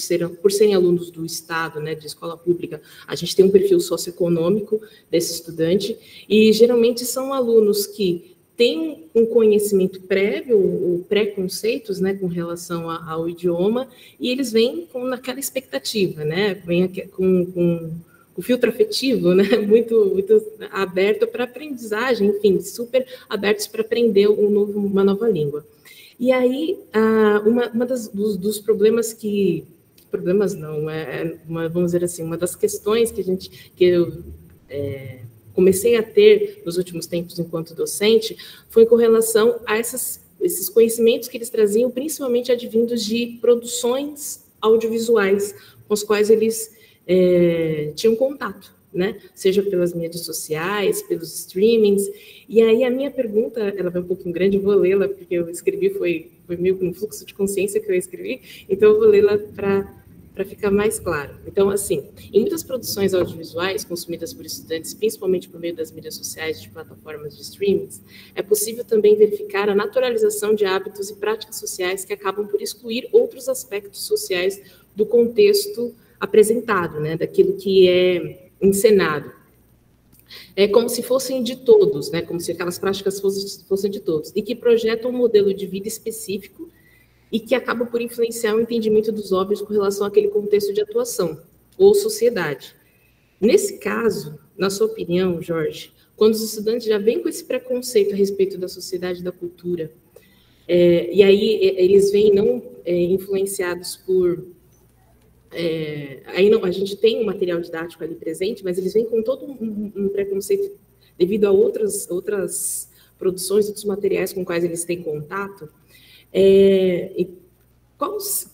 serem alunos do Estado, né, de escola pública, a gente tem um perfil socioeconômico desse estudante, e geralmente são alunos que têm um conhecimento prévio, ou preconceitos, né, com relação ao idioma, e eles vêm naquela expectativa, né, vêm com o filtro afetivo, né, muito, muito aberto para aprendizagem, enfim, super abertos para aprender uma nova língua. E aí, dos problemas problemas não, vamos dizer assim, uma das questões que eu comecei a ter nos últimos tempos enquanto docente foi com relação a esses conhecimentos que eles traziam, principalmente advindos de produções audiovisuais com as quais eles tinham contato, né? Seja pelas mídias sociais, pelos streamings. E aí a minha pergunta, ela vai um pouquinho grande, eu vou lê-la, porque eu escrevi, foi meio com um fluxo de consciência que eu escrevi, então eu vou lê-la para ficar mais claro. Então, assim, em muitas produções audiovisuais consumidas por estudantes, principalmente por meio das mídias sociais e de plataformas de streamings, é possível também verificar a naturalização de hábitos e práticas sociais que acabam por excluir outros aspectos sociais do contexto apresentado, né, daquilo que é encenado. É como se fossem de todos, né, como se aquelas práticas fossem de todos, e que projetam um modelo de vida específico e que acabam por influenciar o entendimento dos jovens com relação àquele contexto de atuação ou sociedade. Nesse caso, na sua opinião, Jorge, quando os estudantes já vêm com esse preconceito a respeito da sociedade e da cultura, e aí eles vêm não influenciados por... aí não, a gente tem um material didático ali presente, mas eles vêm com todo um preconceito devido a outras produções, outros materiais com quais eles têm contato.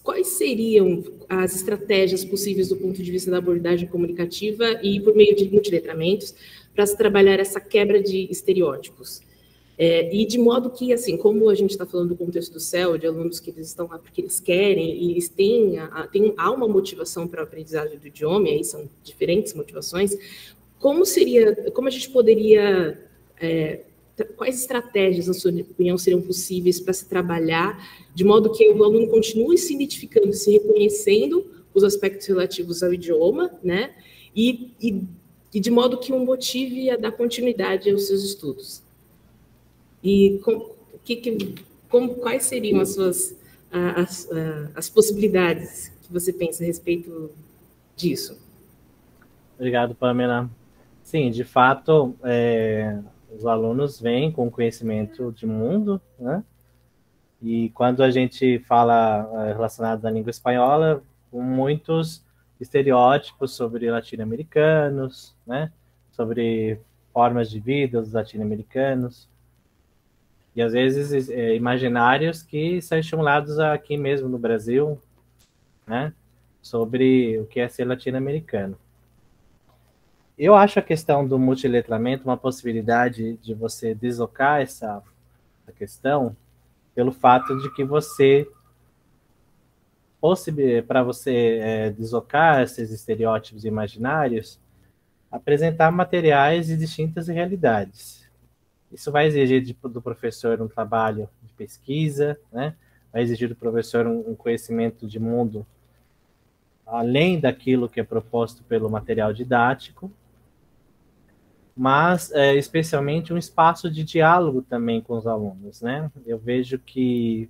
Quais seriam as estratégias possíveis do ponto de vista da abordagem comunicativa e por meio de multiletramentos para se trabalhar essa quebra de estereótipos? E de modo que, assim, como a gente está falando do contexto do CEL, de alunos que eles estão lá porque eles querem, e eles há uma motivação para a aprendizagem do idioma, e aí são diferentes motivações, como a gente poderia... quais estratégias, na sua opinião, seriam possíveis para se trabalhar de modo que o aluno continue se identificando, se reconhecendo os aspectos relativos ao idioma, né? E de modo que o motive a dar continuidade aos seus estudos. E quais seriam as possibilidades que você pensa a respeito disso? Obrigado, Pamela. Sim, de fato, os alunos vêm com conhecimento de mundo, né? E quando a gente fala relacionado à língua espanhola, com muitos estereótipos sobre latino-americanos, né? Sobre formas de vida dos latino-americanos. E às vezes imaginários que são estimulados aqui mesmo no Brasil, né? Sobre o que é ser latino-americano. Eu acho a questão do multiletramento uma possibilidade de você deslocar essa questão pelo fato de que você para você deslocar esses estereótipos imaginários, apresentar materiais de distintas realidades. Isso vai exigir do professor um trabalho de pesquisa, né? Vai exigir do professor um conhecimento de mundo além daquilo que é proposto pelo material didático, mas especialmente um espaço de diálogo também com os alunos, né? Eu vejo que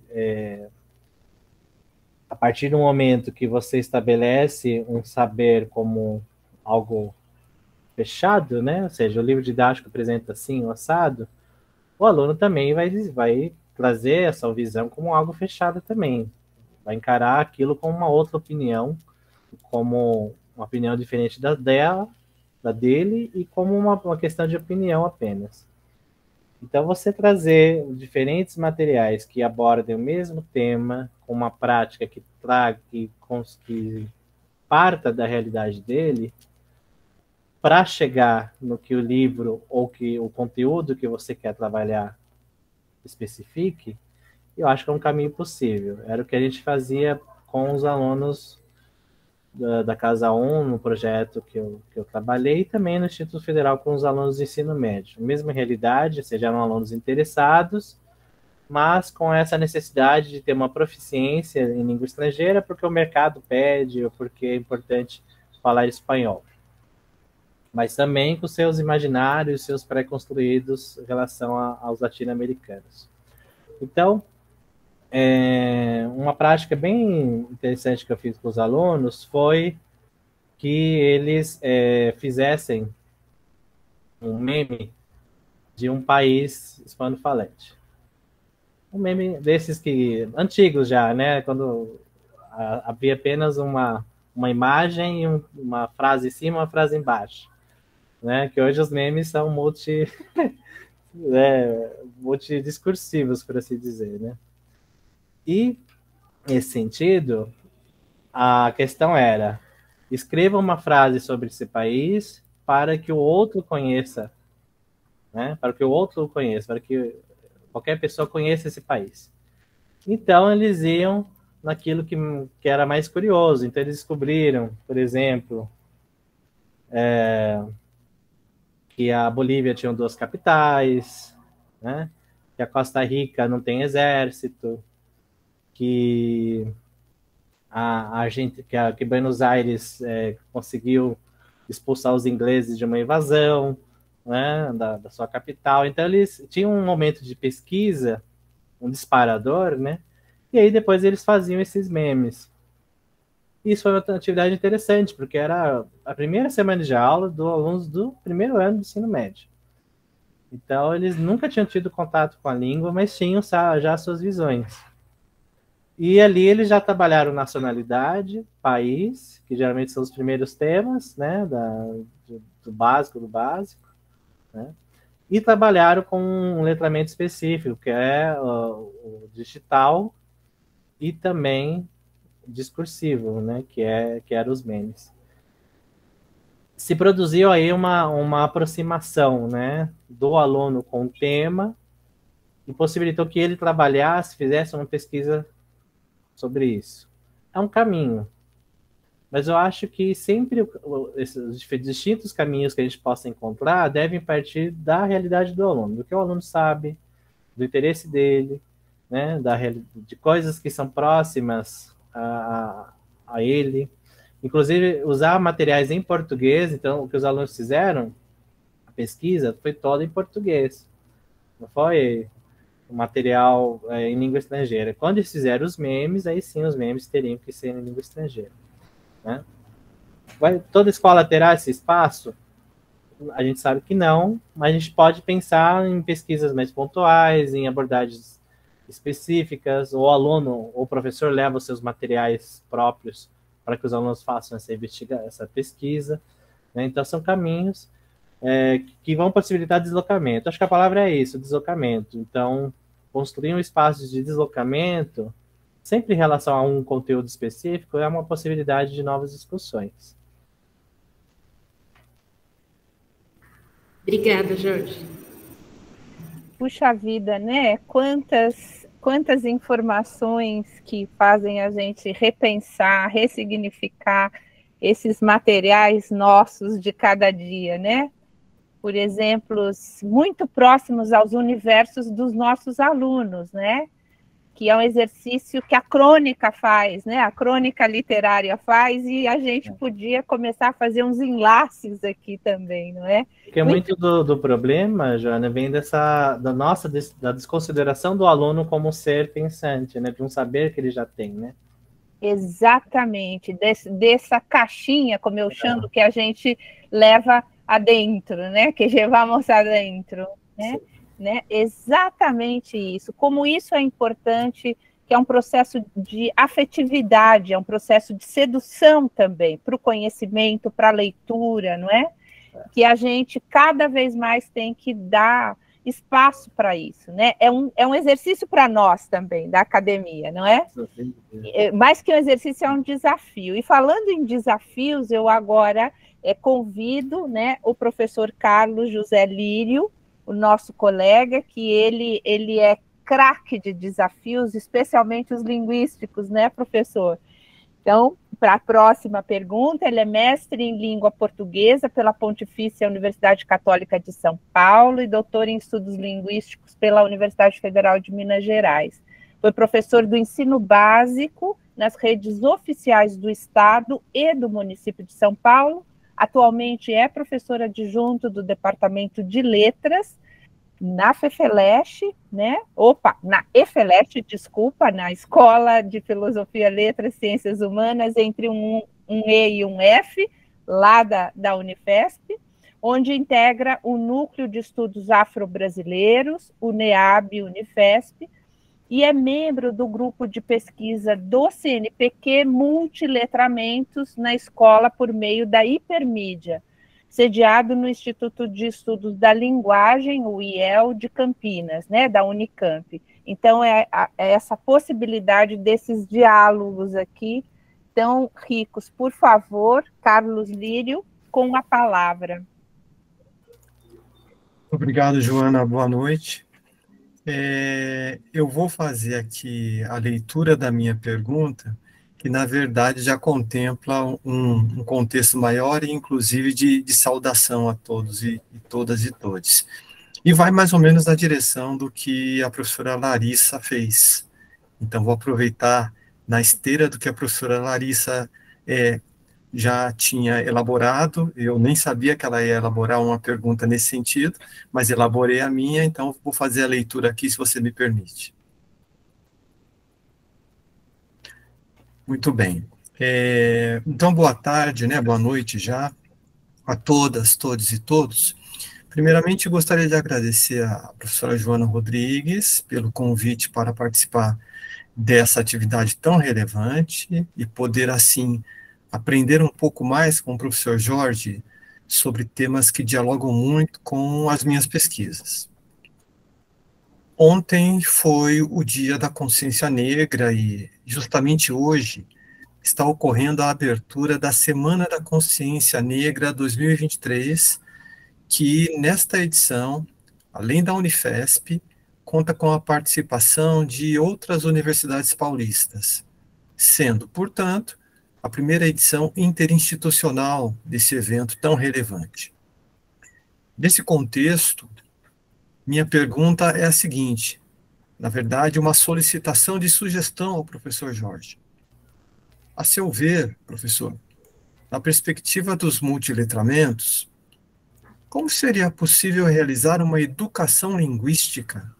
a partir do momento que você estabelece um saber como algo fechado, né? Ou seja, o livro didático apresenta assim, o assado, o aluno também vai trazer essa visão como algo fechado também. Vai encarar aquilo como uma outra opinião, como uma opinião diferente da dele, e como uma questão de opinião apenas. Então, você trazer diferentes materiais que abordem o mesmo tema, com uma prática que parta da realidade dele, para chegar no que o livro ou que o conteúdo que você quer trabalhar especifique, eu acho que é um caminho possível. Era o que a gente fazia com os alunos da Casa 1, no projeto que eu trabalhei, e também no Instituto Federal com os alunos de ensino médio. Mesma realidade, ou seja, eram alunos interessados, mas com essa necessidade de ter uma proficiência em língua estrangeira, porque o mercado pede, ou porque é importante falar espanhol. Mas também com seus imaginários, seus pré-construídos em relação aos latino-americanos. Então, uma prática bem interessante que eu fiz com os alunos foi que eles fizessem um meme de um país hispano-falante. Um meme desses antigos já, né? Quando havia apenas uma imagem e uma frase em cima e uma frase embaixo. Né? Que hoje os memes são multidiscursivos, por assim dizer, né? E, nesse sentido, a questão era: escreva uma frase sobre esse país para que o outro conheça, né? Para que o outro conheça, para que qualquer pessoa conheça esse país. Então, eles iam naquilo que era mais curioso. Então, eles descobriram, por exemplo, que a Bolívia tinha 2 capitais, né? Que a Costa Rica não tem exército, que que Buenos Aires conseguiu expulsar os ingleses de uma invasão, né, da sua capital. Então, eles tinham um momento de pesquisa, um disparador, né? E aí depois eles faziam esses memes. Isso foi uma atividade interessante, porque era a primeira semana de aula dos alunos do primeiro ano do ensino médio. Então, eles nunca tinham tido contato com a língua, mas tinham já suas visões. E ali eles já trabalharam nacionalidade, país, que geralmente são os primeiros temas, né, do básico, né, e trabalharam com um letramento específico, que é o digital e também discursivo, né, que eram os memes. Se produziu aí uma aproximação, né, do aluno com o tema e possibilitou que ele trabalhasse, fizesse uma pesquisa sobre isso. É um caminho, mas eu acho que sempre esses distintos caminhos que a gente possa encontrar devem partir da realidade do aluno, do que o aluno sabe, do interesse dele, né, de coisas que são próximas a ele. Inclusive, usar materiais em português. Então, o que os alunos fizeram, a pesquisa, foi toda em português. Não foi o material em língua estrangeira. Quando eles fizeram os memes, aí sim os memes teriam que ser em língua estrangeira. Né? Toda escola terá esse espaço? A gente sabe que não, mas a gente pode pensar em pesquisas mais pontuais, em abordagens específicas, ou o aluno ou o professor leva os seus materiais próprios para que os alunos façam essa pesquisa. Né? Então, são caminhos que vão possibilitar deslocamento. Acho que a palavra é isso, deslocamento. Então, construir um espaço de deslocamento, sempre em relação a um conteúdo específico, é uma possibilidade de novas discussões. Obrigada, Jorge. Puxa vida, né? Quantas quantas informações que fazem a gente repensar, ressignificar esses materiais nossos de cada dia, né? Por exemplos muito próximos aos universos dos nossos alunos, né? Que é um exercício que a crônica faz, né? A crônica literária faz, e a gente podia começar a fazer uns enlaces aqui também, não é? Porque muito do problema, Joana, vem da desconsideração do aluno como ser pensante, né? De um saber que ele já tem, né? Exatamente, dessa caixinha, como eu chamo, que a gente leva adentro, né? Que levamos adentro, né? Exatamente isso. Como isso é importante, que é um processo de afetividade, é um processo de sedução também, para o conhecimento, para a leitura, não é? Que a gente cada vez mais tem que dar espaço para isso, né? É um exercício para nós também, da academia, não é? Mais que um exercício, é um desafio. E falando em desafios, eu agora convido, né, o professor Carlos José Lírio, o nosso colega, que ele é craque de desafios, especialmente os linguísticos, né, professor? Então, para a próxima pergunta, ele é mestre em língua portuguesa pela Pontifícia Universidade Católica de São Paulo e doutor em estudos linguísticos pela Universidade Federal de Minas Gerais. Foi professor do ensino básico nas redes oficiais do Estado e do município de São Paulo. Atualmente é professor adjunto do Departamento de Letras na FEFELESH, né? Na EFELESH, desculpa, na Escola de Filosofia, Letras e Ciências Humanas, entre um E e um F, lá da Unifesp, onde integra o Núcleo de Estudos Afro-Brasileiros, o NEAB Unifesp, e é membro do grupo de pesquisa do CNPq Multiletramentos na escola por meio da hipermídia, sediado no Instituto de Estudos da Linguagem, o IEL, de Campinas, né, da Unicamp. Então, é essa possibilidade desses diálogos aqui tão ricos. Por favor, Carlos Lírio, com a palavra. Obrigado, Joana. Boa noite. Eu vou fazer aqui a leitura da minha pergunta, que na verdade já contempla um contexto maior e inclusive de saudação a todos e todas e todes. E vai mais ou menos na direção do que a professora Larissa fez. Então vou aproveitar na esteira do que a professora Larissa já tinha elaborado. Eu nem sabia que ela ia elaborar uma pergunta nesse sentido, mas elaborei a minha, então vou fazer a leitura aqui, se você me permite. Muito bem. Então, boa tarde, né? Boa noite já a todas, todos e todos. Primeiramente, gostaria de agradecer à professora Joana Rodrigues pelo convite para participar dessa atividade tão relevante e poder, assim, aprender um pouco mais com o professor Jorge sobre temas que dialogam muito com as minhas pesquisas. Ontem foi o Dia da Consciência Negra e justamente hoje está ocorrendo a abertura da Semana da Consciência Negra 2023, que nesta edição, além da Unifesp, conta com a participação de outras universidades paulistas, sendo, portanto, a primeira edição interinstitucional desse evento tão relevante. Nesse contexto, minha pergunta é a seguinte, na verdade, uma solicitação de sugestão ao professor Jorge. A seu ver, professor, na perspectiva dos multiletramentos, como seria possível realizar uma educação linguística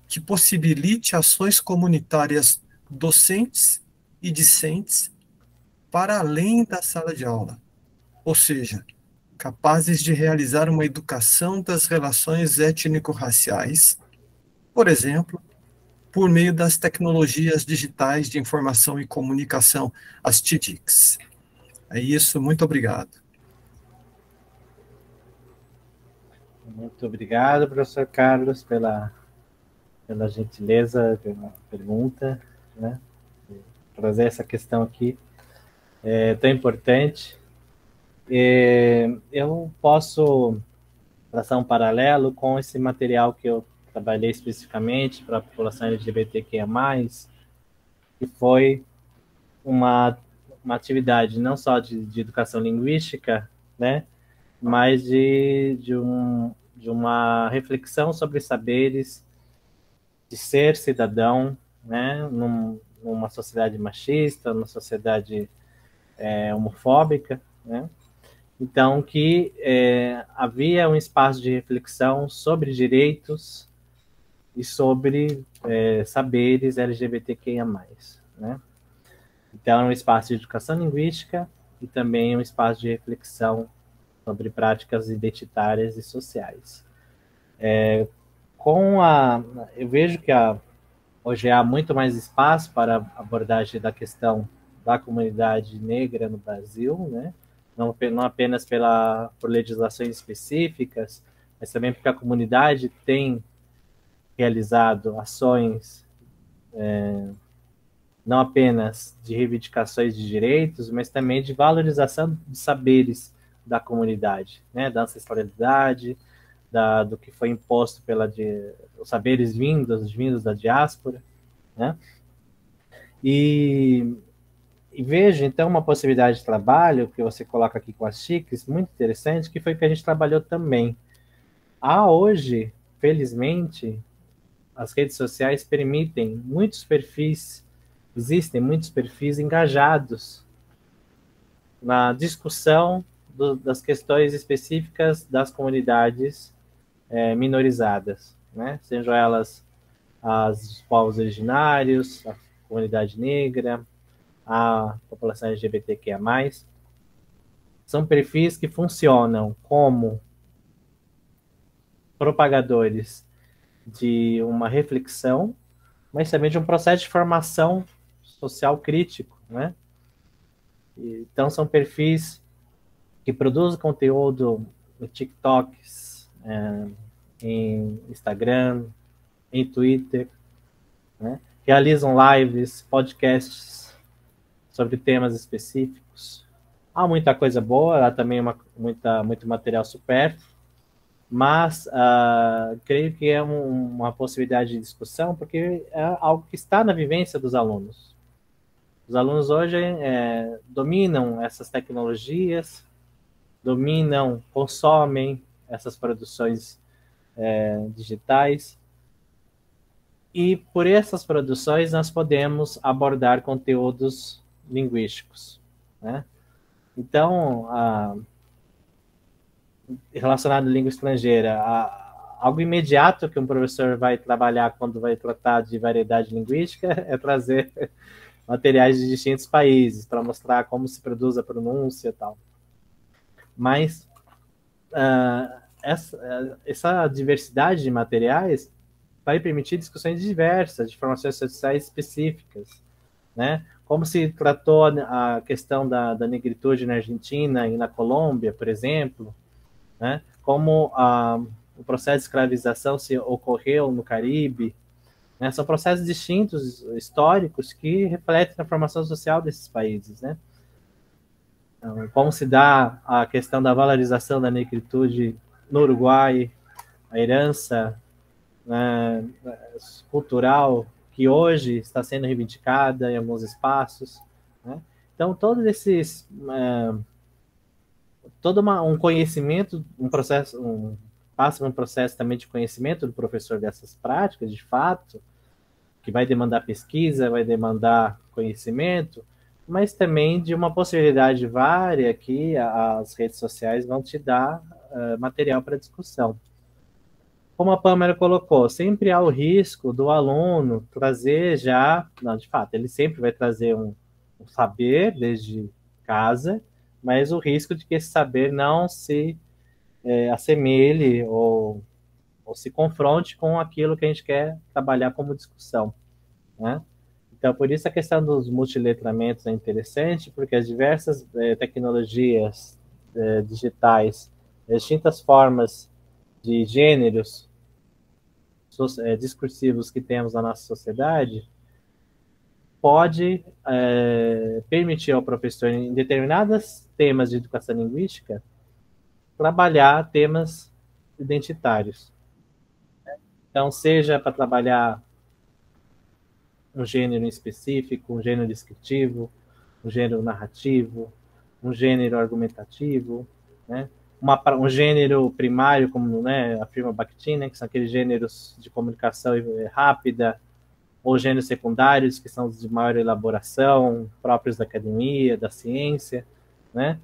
que possibilite ações comunitárias docentes e discentes para além da sala de aula, ou seja, capazes de realizar uma educação das relações étnico-raciais, por exemplo, por meio das tecnologias digitais de informação e comunicação, as TIDICs. É isso, muito obrigado. Muito obrigado, professor Carlos, pela gentileza, pela pergunta, né? Trazer essa questão aqui tão importante. Eu posso traçar um paralelo com esse material que eu trabalhei especificamente para a população LGBTQIA+, que foi uma atividade não só de educação linguística, né, mas de uma reflexão sobre saberes, de ser cidadão, né, numa sociedade machista, numa sociedade homofóbica, né? Então, que havia um espaço de reflexão sobre direitos e sobre saberes LGBTQIA+, né? Então, é um espaço de educação linguística e também um espaço de reflexão sobre práticas identitárias e sociais. Eu vejo que hoje há muito mais espaço para a abordagem da questão da comunidade negra no Brasil, né? Não apenas por legislações específicas, mas também porque a comunidade tem realizado ações não apenas de reivindicações de direitos, mas também de valorização de saberes da comunidade, né? Da ancestralidade, do que foi imposto os saberes vindos da diáspora, né? E vejo, então, uma possibilidade de trabalho que você coloca aqui com as chiques, muito interessante, que foi o que a gente trabalhou também. Hoje, felizmente, as redes sociais permitem existem muitos perfis engajados na discussão das questões específicas das comunidades minorizadas, né? Sejam elas os povos originários, a comunidade negra, a população LGBTQIA+. São perfis que funcionam como propagadores de uma reflexão, mas também de um processo de formação social crítico, né? Então, são perfis que produzem conteúdo no TikToks, em Instagram, em Twitter, né? Realizam lives, podcasts sobre temas específicos. Há muita coisa boa, há também muito material supérfluo, mas creio que é uma possibilidade de discussão, porque é algo que está na vivência dos alunos. Os alunos hoje dominam essas tecnologias, consomem essas produções digitais, e por essas produções nós podemos abordar conteúdos linguísticos, né? Então, relacionado à língua estrangeira, algo imediato que um professor vai trabalhar quando vai tratar de variedade linguística é trazer materiais de distintos países para mostrar como se produz a pronúncia e tal. Mas essa diversidade de materiais vai permitir discussões diversas, de formações sociais específicas, né? Como se tratou a questão da negritude na Argentina e na Colômbia, por exemplo, né? Como o processo de escravização se ocorreu no Caribe, né? São processos distintos, históricos, que refletem a formação social desses países, né? Então, como se dá a questão da valorização da negritude no Uruguai, a herança, né, cultural que hoje está sendo reivindicada em alguns espaços, né? Então, todos esses... todo um conhecimento, passa por um processo também de conhecimento do professor dessas práticas, de fato, que vai demandar pesquisa, vai demandar conhecimento, mas também de uma possibilidade vária que as redes sociais vão te dar material para discussão. Como a Pâmela colocou, sempre há o risco do aluno trazer de fato, ele sempre vai trazer um saber desde casa, mas o risco de que esse saber não se assemelhe ou se confronte com aquilo que a gente quer trabalhar como discussão, né? Então, por isso a questão dos multiletramentos é interessante, porque as diversas tecnologias digitais, distintas formas de gêneros discursivos que temos na nossa sociedade, pode permitir ao professor, em determinados temas de educação linguística, trabalhar temas identitários. Então, seja para trabalhar um gênero específico, um gênero descritivo, um gênero narrativo, um gênero argumentativo, né? Um gênero primário, como, né, afirma Bakhtin, né, que são aqueles gêneros de comunicação rápida, ou gêneros secundários, que são os de maior elaboração, próprios da academia, da ciência, né?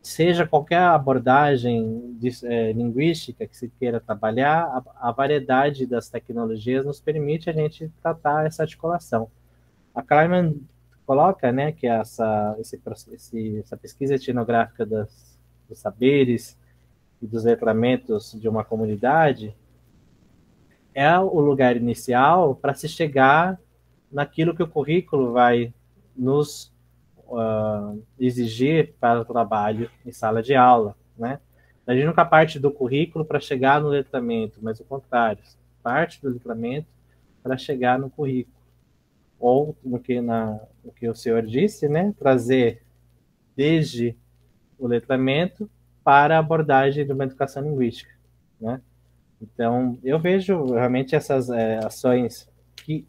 Seja qualquer abordagem linguística que se queira trabalhar, a variedade das tecnologias nos permite a gente tratar essa articulação. A Kleiman coloca, né, que essa pesquisa etnográfica dos saberes e dos letramentos de uma comunidade é o lugar inicial para se chegar naquilo que o currículo vai nos exigir para o trabalho em sala de aula, né? A gente nunca parte do currículo para chegar no letramento, mas o contrário, parte do letramento para chegar no currículo. Ou no que o senhor disse, né? Trazer desde o letramento para a abordagem de uma educação linguística, né? Então, eu vejo realmente essas ações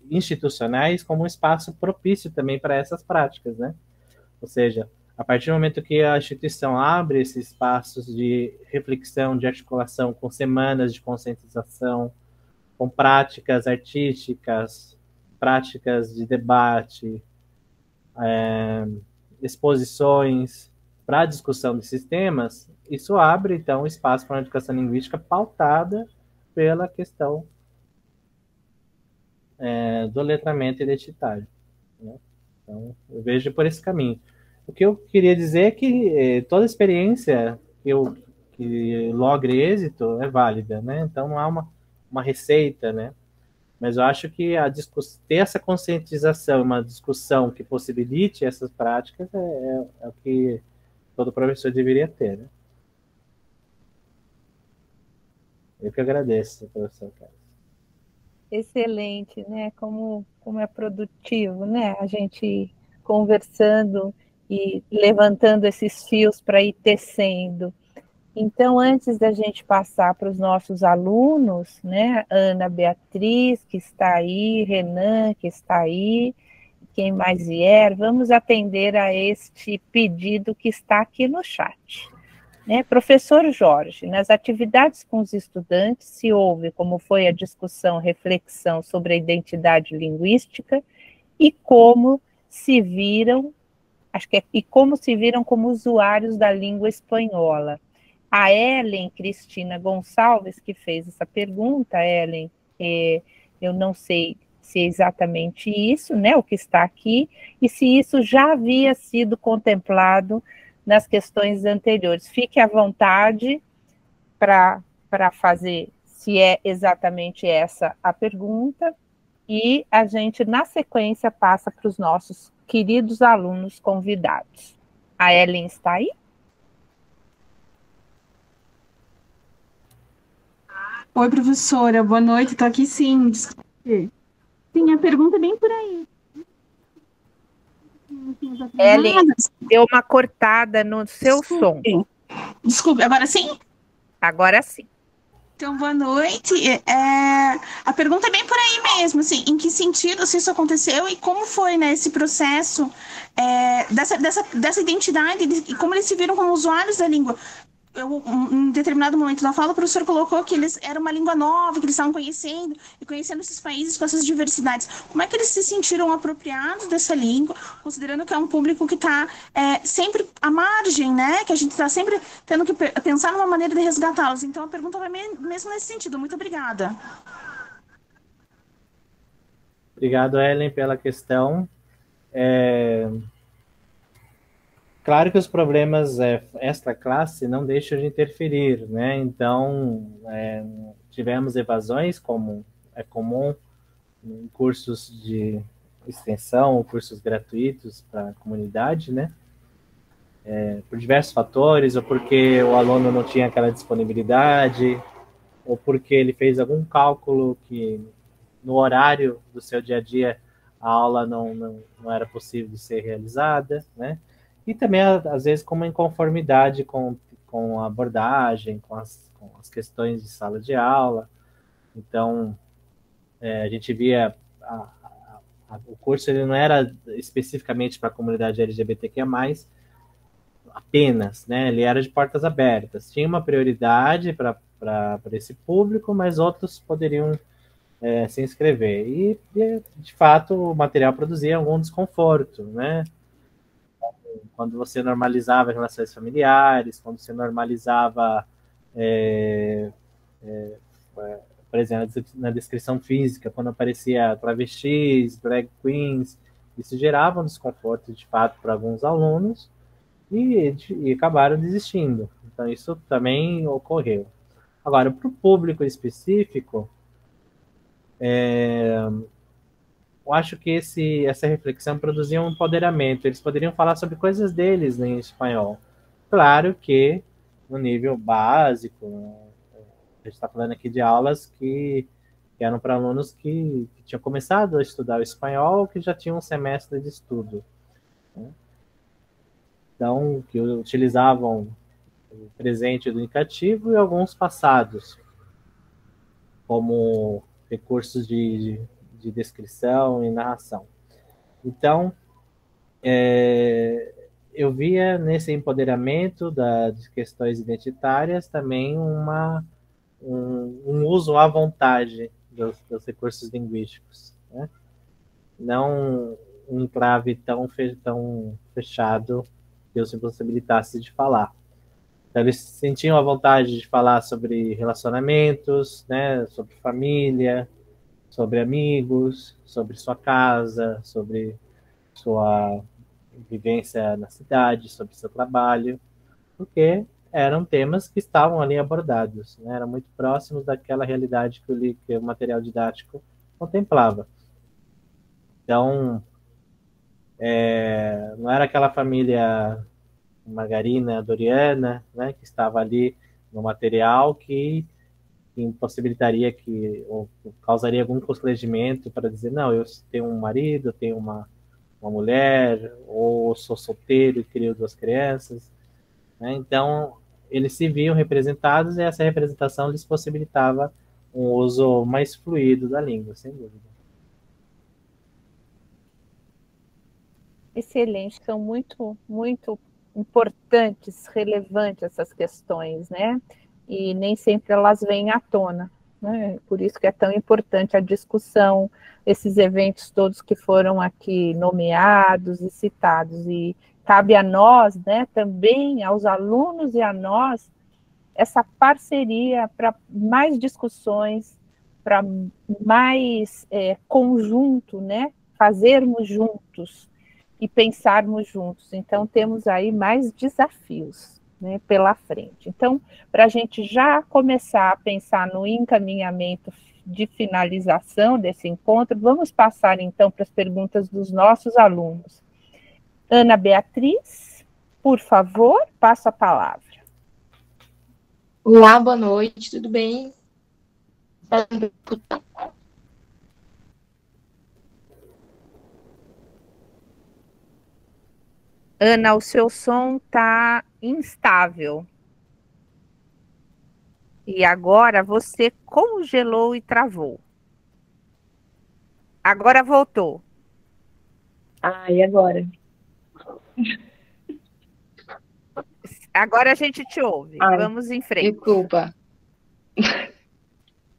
institucionais como um espaço propício também para essas práticas, né? Ou seja, a partir do momento que a instituição abre esses espaços de reflexão, de articulação, com semanas de conscientização, com práticas artísticas, práticas de debate, exposições para a discussão desses temas, isso abre, então, espaço para uma educação linguística pautada pela questão do letramento identitário, né? Então, eu vejo por esse caminho. O que eu queria dizer é que toda experiência que logre êxito é válida, né? Então, não há uma receita, né? Mas eu acho que ter essa conscientização, uma discussão que possibilite essas práticas é o que todo professor deveria ter, né? Eu que agradeço, professor Carlos. Excelente, né? Como é produtivo, né? A gente conversando e levantando esses fios para ir tecendo. Então, antes da gente passar para os nossos alunos, né? Ana Beatriz, que está aí, Renan, que está aí, quem mais vier, vamos atender a este pedido que está aqui no chat. Né? Professor Jorge, nas atividades com os estudantes se houve, como foi a discussão, reflexão sobre a identidade linguística e como se viram, como se viram como usuários da língua espanhola. A Ellen Cristina Gonçalves, que fez essa pergunta, Ellen, eu não sei se é exatamente isso, né, o que está aqui, e se isso já havia sido contemplado nas questões anteriores. Fique à vontade para fazer, se é exatamente essa a pergunta, e a gente, na sequência, passa para os nossos queridos alunos convidados. A Ellen está aí? Oi, professora, boa noite, estou aqui sim. Desculpe. Sim, a pergunta é bem por aí. Ellen, deu uma cortada no seu som. Desculpe, agora sim? Agora sim. Então, boa noite. A pergunta é bem por aí mesmo, assim, em que sentido se isso aconteceu e como foi, né, esse processo dessa identidade e como eles se viram como usuários da língua. Em determinado momento da fala, o professor colocou que era uma língua nova, que eles estavam conhecendo esses países com essas diversidades. Como é que eles se sentiram apropriados dessa língua, considerando que é um público que está sempre à margem, né? Que a gente está sempre tendo que pensar numa maneira de resgatá-los. Então, a pergunta vai mesmo nesse sentido. Muito obrigada. Obrigado, Ellen, pela questão. Claro que os problemas extra-classe não deixam de interferir, né? Então, tivemos evasões, como é comum em cursos de extensão, cursos gratuitos para a comunidade, né? Por diversos fatores, ou porque o aluno não tinha aquela disponibilidade, ou porque ele fez algum cálculo que no horário do seu dia a dia a aula não era possível de ser realizada, né? E também, às vezes, com uma inconformidade com a abordagem, com as questões de sala de aula. Então, a gente via o curso ele não era especificamente para a comunidade LGBTQIA+, apenas, né? Ele era de portas abertas. Tinha uma prioridade para esse público, mas outros poderiam se inscrever. E, de fato, o material produzia algum desconforto, né? Quando você normalizava relações familiares, quando você normalizava, por exemplo, na descrição física, quando aparecia travestis, drag queens, isso gerava um desconforto, de fato, para alguns alunos e acabaram desistindo. Então, isso também ocorreu. Agora, para o público específico, eu acho que essa reflexão produzia um empoderamento. Eles poderiam falar sobre coisas deles em espanhol. Claro que no nível básico, a gente está falando aqui de aulas que eram para alunos que tinham começado a estudar o espanhol ou que já tinham um semestre de estudo, né? Então, que utilizavam o presente do indicativo e alguns passados como recursos de descrição e narração. Então, eu via nesse empoderamento das questões identitárias também um uso à vontade dos recursos linguísticos, né? Não um enclave tão fechado que os impossibilitasse de falar. Então, eles sentiam a vontade de falar sobre relacionamentos, né, sobre família, sobre amigos, sobre sua casa, sobre sua vivência na cidade, sobre seu trabalho, porque eram temas que estavam ali abordados, né, eram muito próximos daquela realidade que o material didático contemplava. Então, não era aquela família Margarina, Doriana, né, que estava ali no material que impossibilitaria ou causaria algum constrangimento para dizer, não, eu tenho um marido, eu tenho uma mulher, ou sou solteiro e crio 2 crianças, né? Então, eles se viam representados e essa representação lhes possibilitava um uso mais fluido da língua, sem dúvida. Excelente, são muito, muito importantes, relevantes essas questões, né? E nem sempre elas vêm à tona, né? Por isso que é tão importante a discussão, esses eventos todos que foram aqui nomeados e citados, e cabe a nós, né, também aos alunos e a nós, essa parceria para mais discussões, para mais conjunto, né? Fazermos juntos e pensarmos juntos. Então, temos aí mais desafios, né, pela frente. Então, para a gente já começar a pensar no encaminhamento de finalização desse encontro, vamos passar, então, para as perguntas dos nossos alunos. Ana Beatriz, por favor, passa a palavra. Olá, boa noite, tudo bem? Ana, o seu som está instável. E agora você congelou e travou. Agora voltou. E agora? Agora a gente te ouve. Vamos em frente. Desculpa.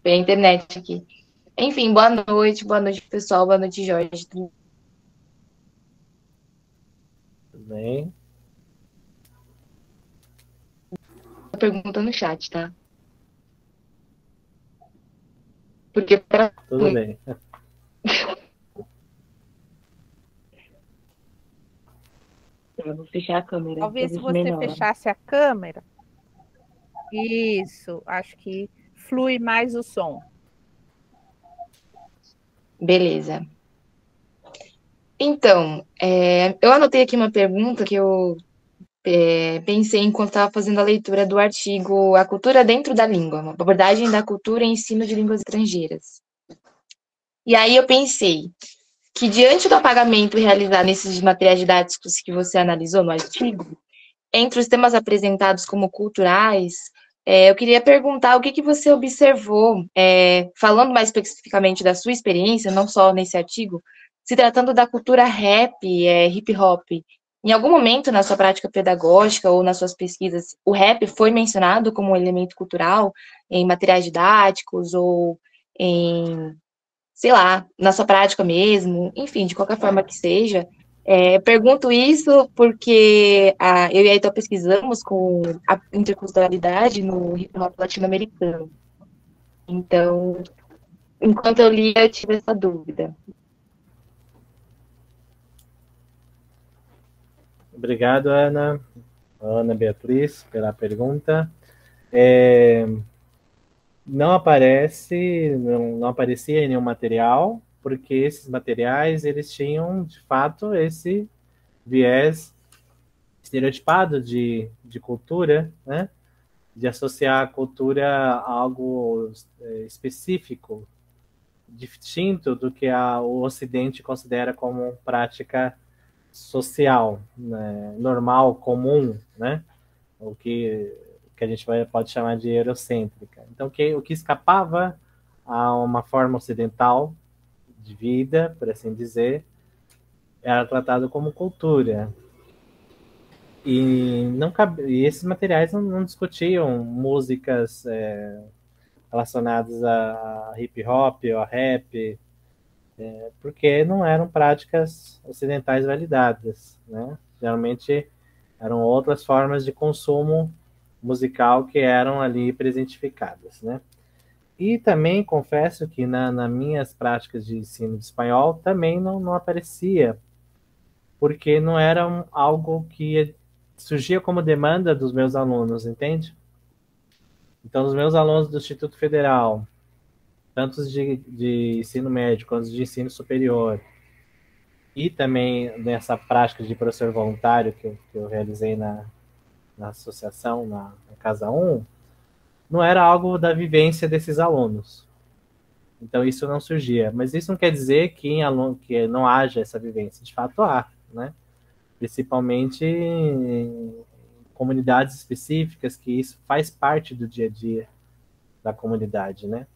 Tem a internet aqui. Enfim, boa noite, pessoal, boa noite, Jorge. Tudo bem? Pergunta no chat, tá? Porque Tudo bem. Eu vou fechar a câmera. Talvez se você fechasse a câmera. Isso, acho que flui mais o som. Beleza. Então, eu anotei aqui uma pergunta que eu pensei enquanto estava fazendo a leitura do artigo A Cultura Dentro da Língua, uma abordagem da cultura e ensino de línguas estrangeiras. E aí eu pensei que, diante do apagamento realizado nesses materiais didáticos que você analisou no artigo, entre os temas apresentados como culturais, Eu queria perguntar o que que você observou, falando mais especificamente da sua experiência, não só nesse artigo, se tratando da cultura rap, hip hop. Em algum momento na sua prática pedagógica ou nas suas pesquisas, o rap foi mencionado como um elemento cultural em materiais didáticos ou em, sei lá, na sua prática mesmo, enfim, de qualquer forma que seja. Pergunto isso porque eu e a Heitor pesquisamos com a interculturalidade no hip hop latino-americano. Então, enquanto eu lia, eu tive essa dúvida. Obrigado, Ana Beatriz, pela pergunta. Não aparecia em nenhum material, porque esses materiais, eles tinham, de fato, esse viés estereotipado de cultura, né? De associar a cultura a algo específico, distinto do que o Ocidente considera como prática social, né? Normal, comum, né? O que a gente pode chamar de eurocêntrica. Então, o que escapava a uma forma ocidental de vida, por assim dizer, era tratado como cultura. E esses materiais não discutiam músicas relacionadas a hip hop ou a rap, porque não eram práticas ocidentais validadas, né? Geralmente eram outras formas de consumo musical que eram ali presentificadas, né? E também confesso que nas minhas práticas de ensino de espanhol também não aparecia, porque não era algo que surgia como demanda dos meus alunos, entende? Então, os meus alunos do Instituto Federal, tanto de ensino médio quanto de ensino superior, e também nessa prática de professor voluntário que eu realizei na associação, na Casa 1, não era algo da vivência desses alunos. Então, isso não surgia. Mas isso não quer dizer que que não haja essa vivência. De fato, há, né? Principalmente em comunidades específicas, que isso faz parte do dia a dia da comunidade, né?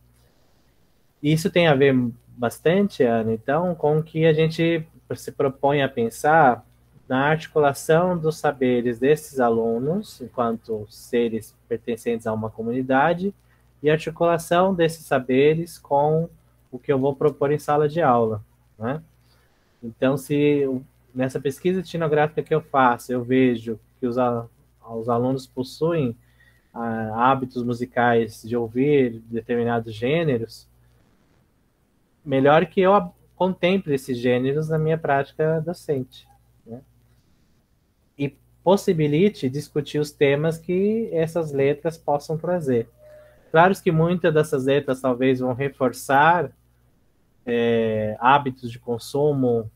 E isso tem a ver bastante, Ana, então, com o que a gente se propõe a pensar na articulação dos saberes desses alunos, enquanto seres pertencentes a uma comunidade, e articulação desses saberes com o que eu vou propor em sala de aula, né? Então, se nessa pesquisa etnográfica que eu faço, eu vejo que os alunos possuem hábitos musicais de ouvir determinados gêneros, melhor que eu contemple esses gêneros na minha prática docente, né? E possibilite discutir os temas que essas letras possam trazer. Claro que muitas dessas letras talvez vão reforçar hábitos de consumo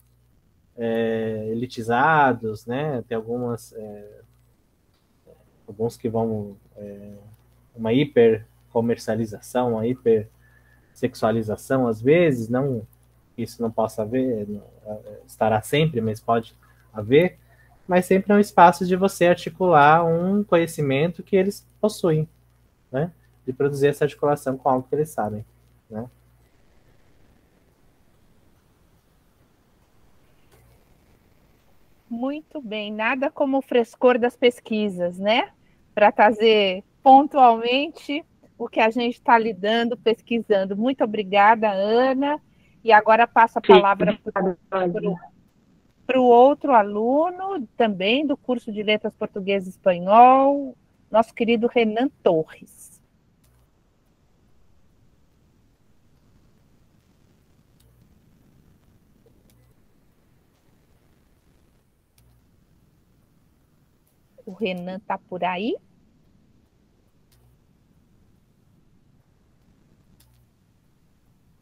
elitizados, né? Tem alguns que vão uma hipercomercialização, uma hipersexualização, às vezes, isso não possa haver, estará sempre, mas pode haver, mas sempre é um espaço de você articular um conhecimento que eles possuem, né? De produzir essa articulação com algo que eles sabem, né? Muito bem, nada como o frescor das pesquisas, né? Para trazer pontualmente o que a gente está lidando, pesquisando. Muito obrigada, Ana. E agora passo a palavra para o outro aluno, também do curso de Letras Português e Espanhol, nosso querido Renan Torres. O Renan está por aí?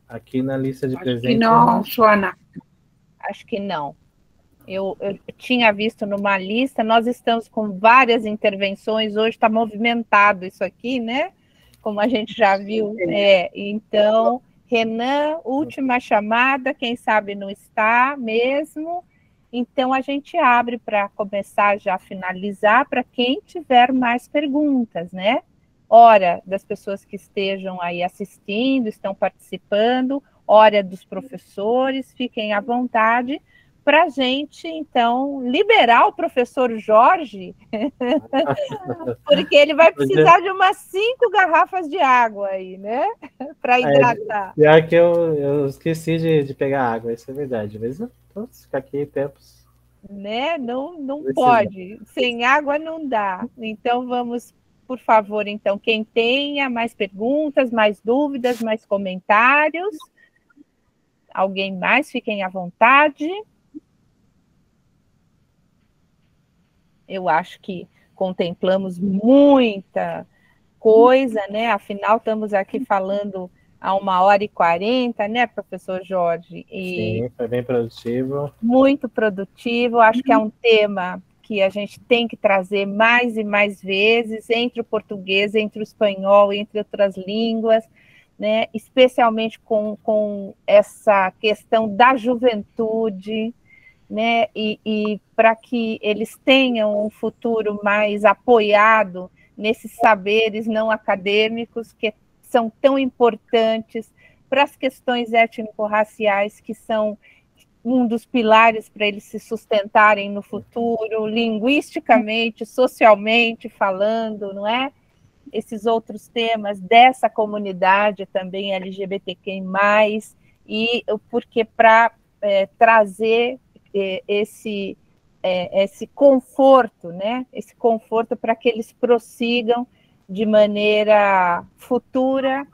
Aqui na lista de presentes. Que não, Joana. Acho que não. Eu tinha visto numa lista, nós estamos com várias intervenções, hoje está movimentado isso aqui, né? Como a gente já viu. Então, Renan, última chamada, quem sabe não está mesmo. Então, a gente abre para começar já a finalizar, para quem tiver mais perguntas, né? ora das pessoas que estejam aí assistindo, estão participando, ora dos professores, fiquem à vontade para a gente, então, liberar o professor Jorge, porque ele vai precisar de umas 5 garrafas de água aí, né? Para hidratar. Pior que eu esqueci de pegar água, isso é verdade, mas vamos ficar aqui tempos. Né? Não pode, sem água não dá. Então, vamos, por favor, então, quem tenha mais perguntas, mais dúvidas, mais comentários, alguém mais, fiquem à vontade. Eu acho que contemplamos muita coisa, né? Afinal, estamos aqui falando há 1h40, né, professor Jorge? Sim, foi bem produtivo. Muito produtivo. Acho que é um tema que a gente tem que trazer mais e mais vezes, entre o português, entre o espanhol, entre outras línguas, né? Especialmente com essa questão da juventude, né? E para que eles tenham um futuro mais apoiado nesses saberes não acadêmicos que são tão importantes para as questões étnico-raciais, que são um dos pilares para eles se sustentarem no futuro, linguisticamente, socialmente falando, não é? Esses outros temas dessa comunidade também LGBTQI+, e porque para trazer esse conforto, né? Esse conforto para que eles prossigam de maneira futura,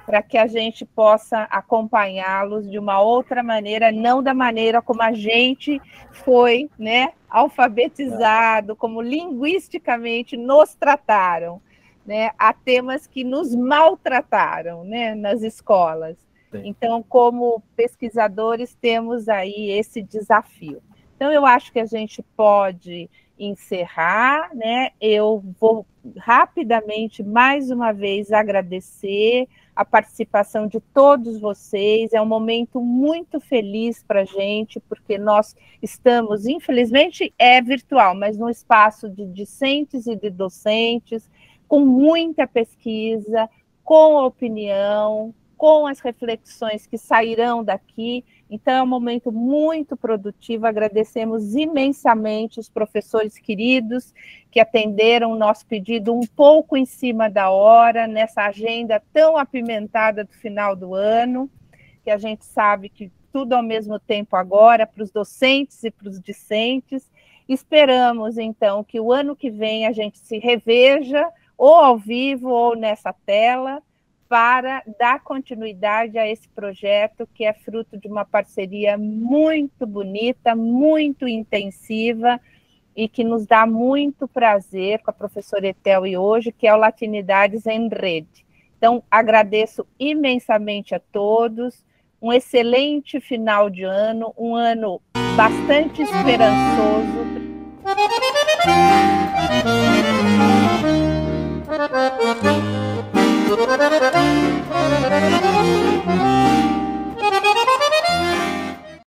para que a gente possa acompanhá-los de uma outra maneira, não da maneira como a gente foi, né, alfabetizado, como linguisticamente nos trataram, né? Há temas que nos maltrataram, né, nas escolas. Então, como pesquisadores, temos aí esse desafio. Então, eu acho que a gente pode encerrar, né? Eu vou rapidamente, mais uma vez, agradecer a participação de todos vocês. É um momento muito feliz para a gente, porque nós estamos, infelizmente, virtual, mas num espaço de discentes e de docentes, com muita pesquisa, com opinião, com as reflexões que sairão daqui. Então, é um momento muito produtivo. Agradecemos imensamente os professores queridos que atenderam o nosso pedido um pouco em cima da hora, nessa agenda tão apimentada do final do ano, que a gente sabe que tudo ao mesmo tempo agora, para os docentes e para os discentes. Esperamos, então, que o ano que vem a gente se reveja, ou ao vivo, ou nessa tela, para dar continuidade a esse projeto, que é fruto de uma parceria muito bonita, muito intensiva, e que nos dá muito prazer com a professora Ethel e hoje, que é o Latinidades em Rede. Então, agradeço imensamente a todos, um excelente final de ano, um ano bastante esperançoso. Thank you.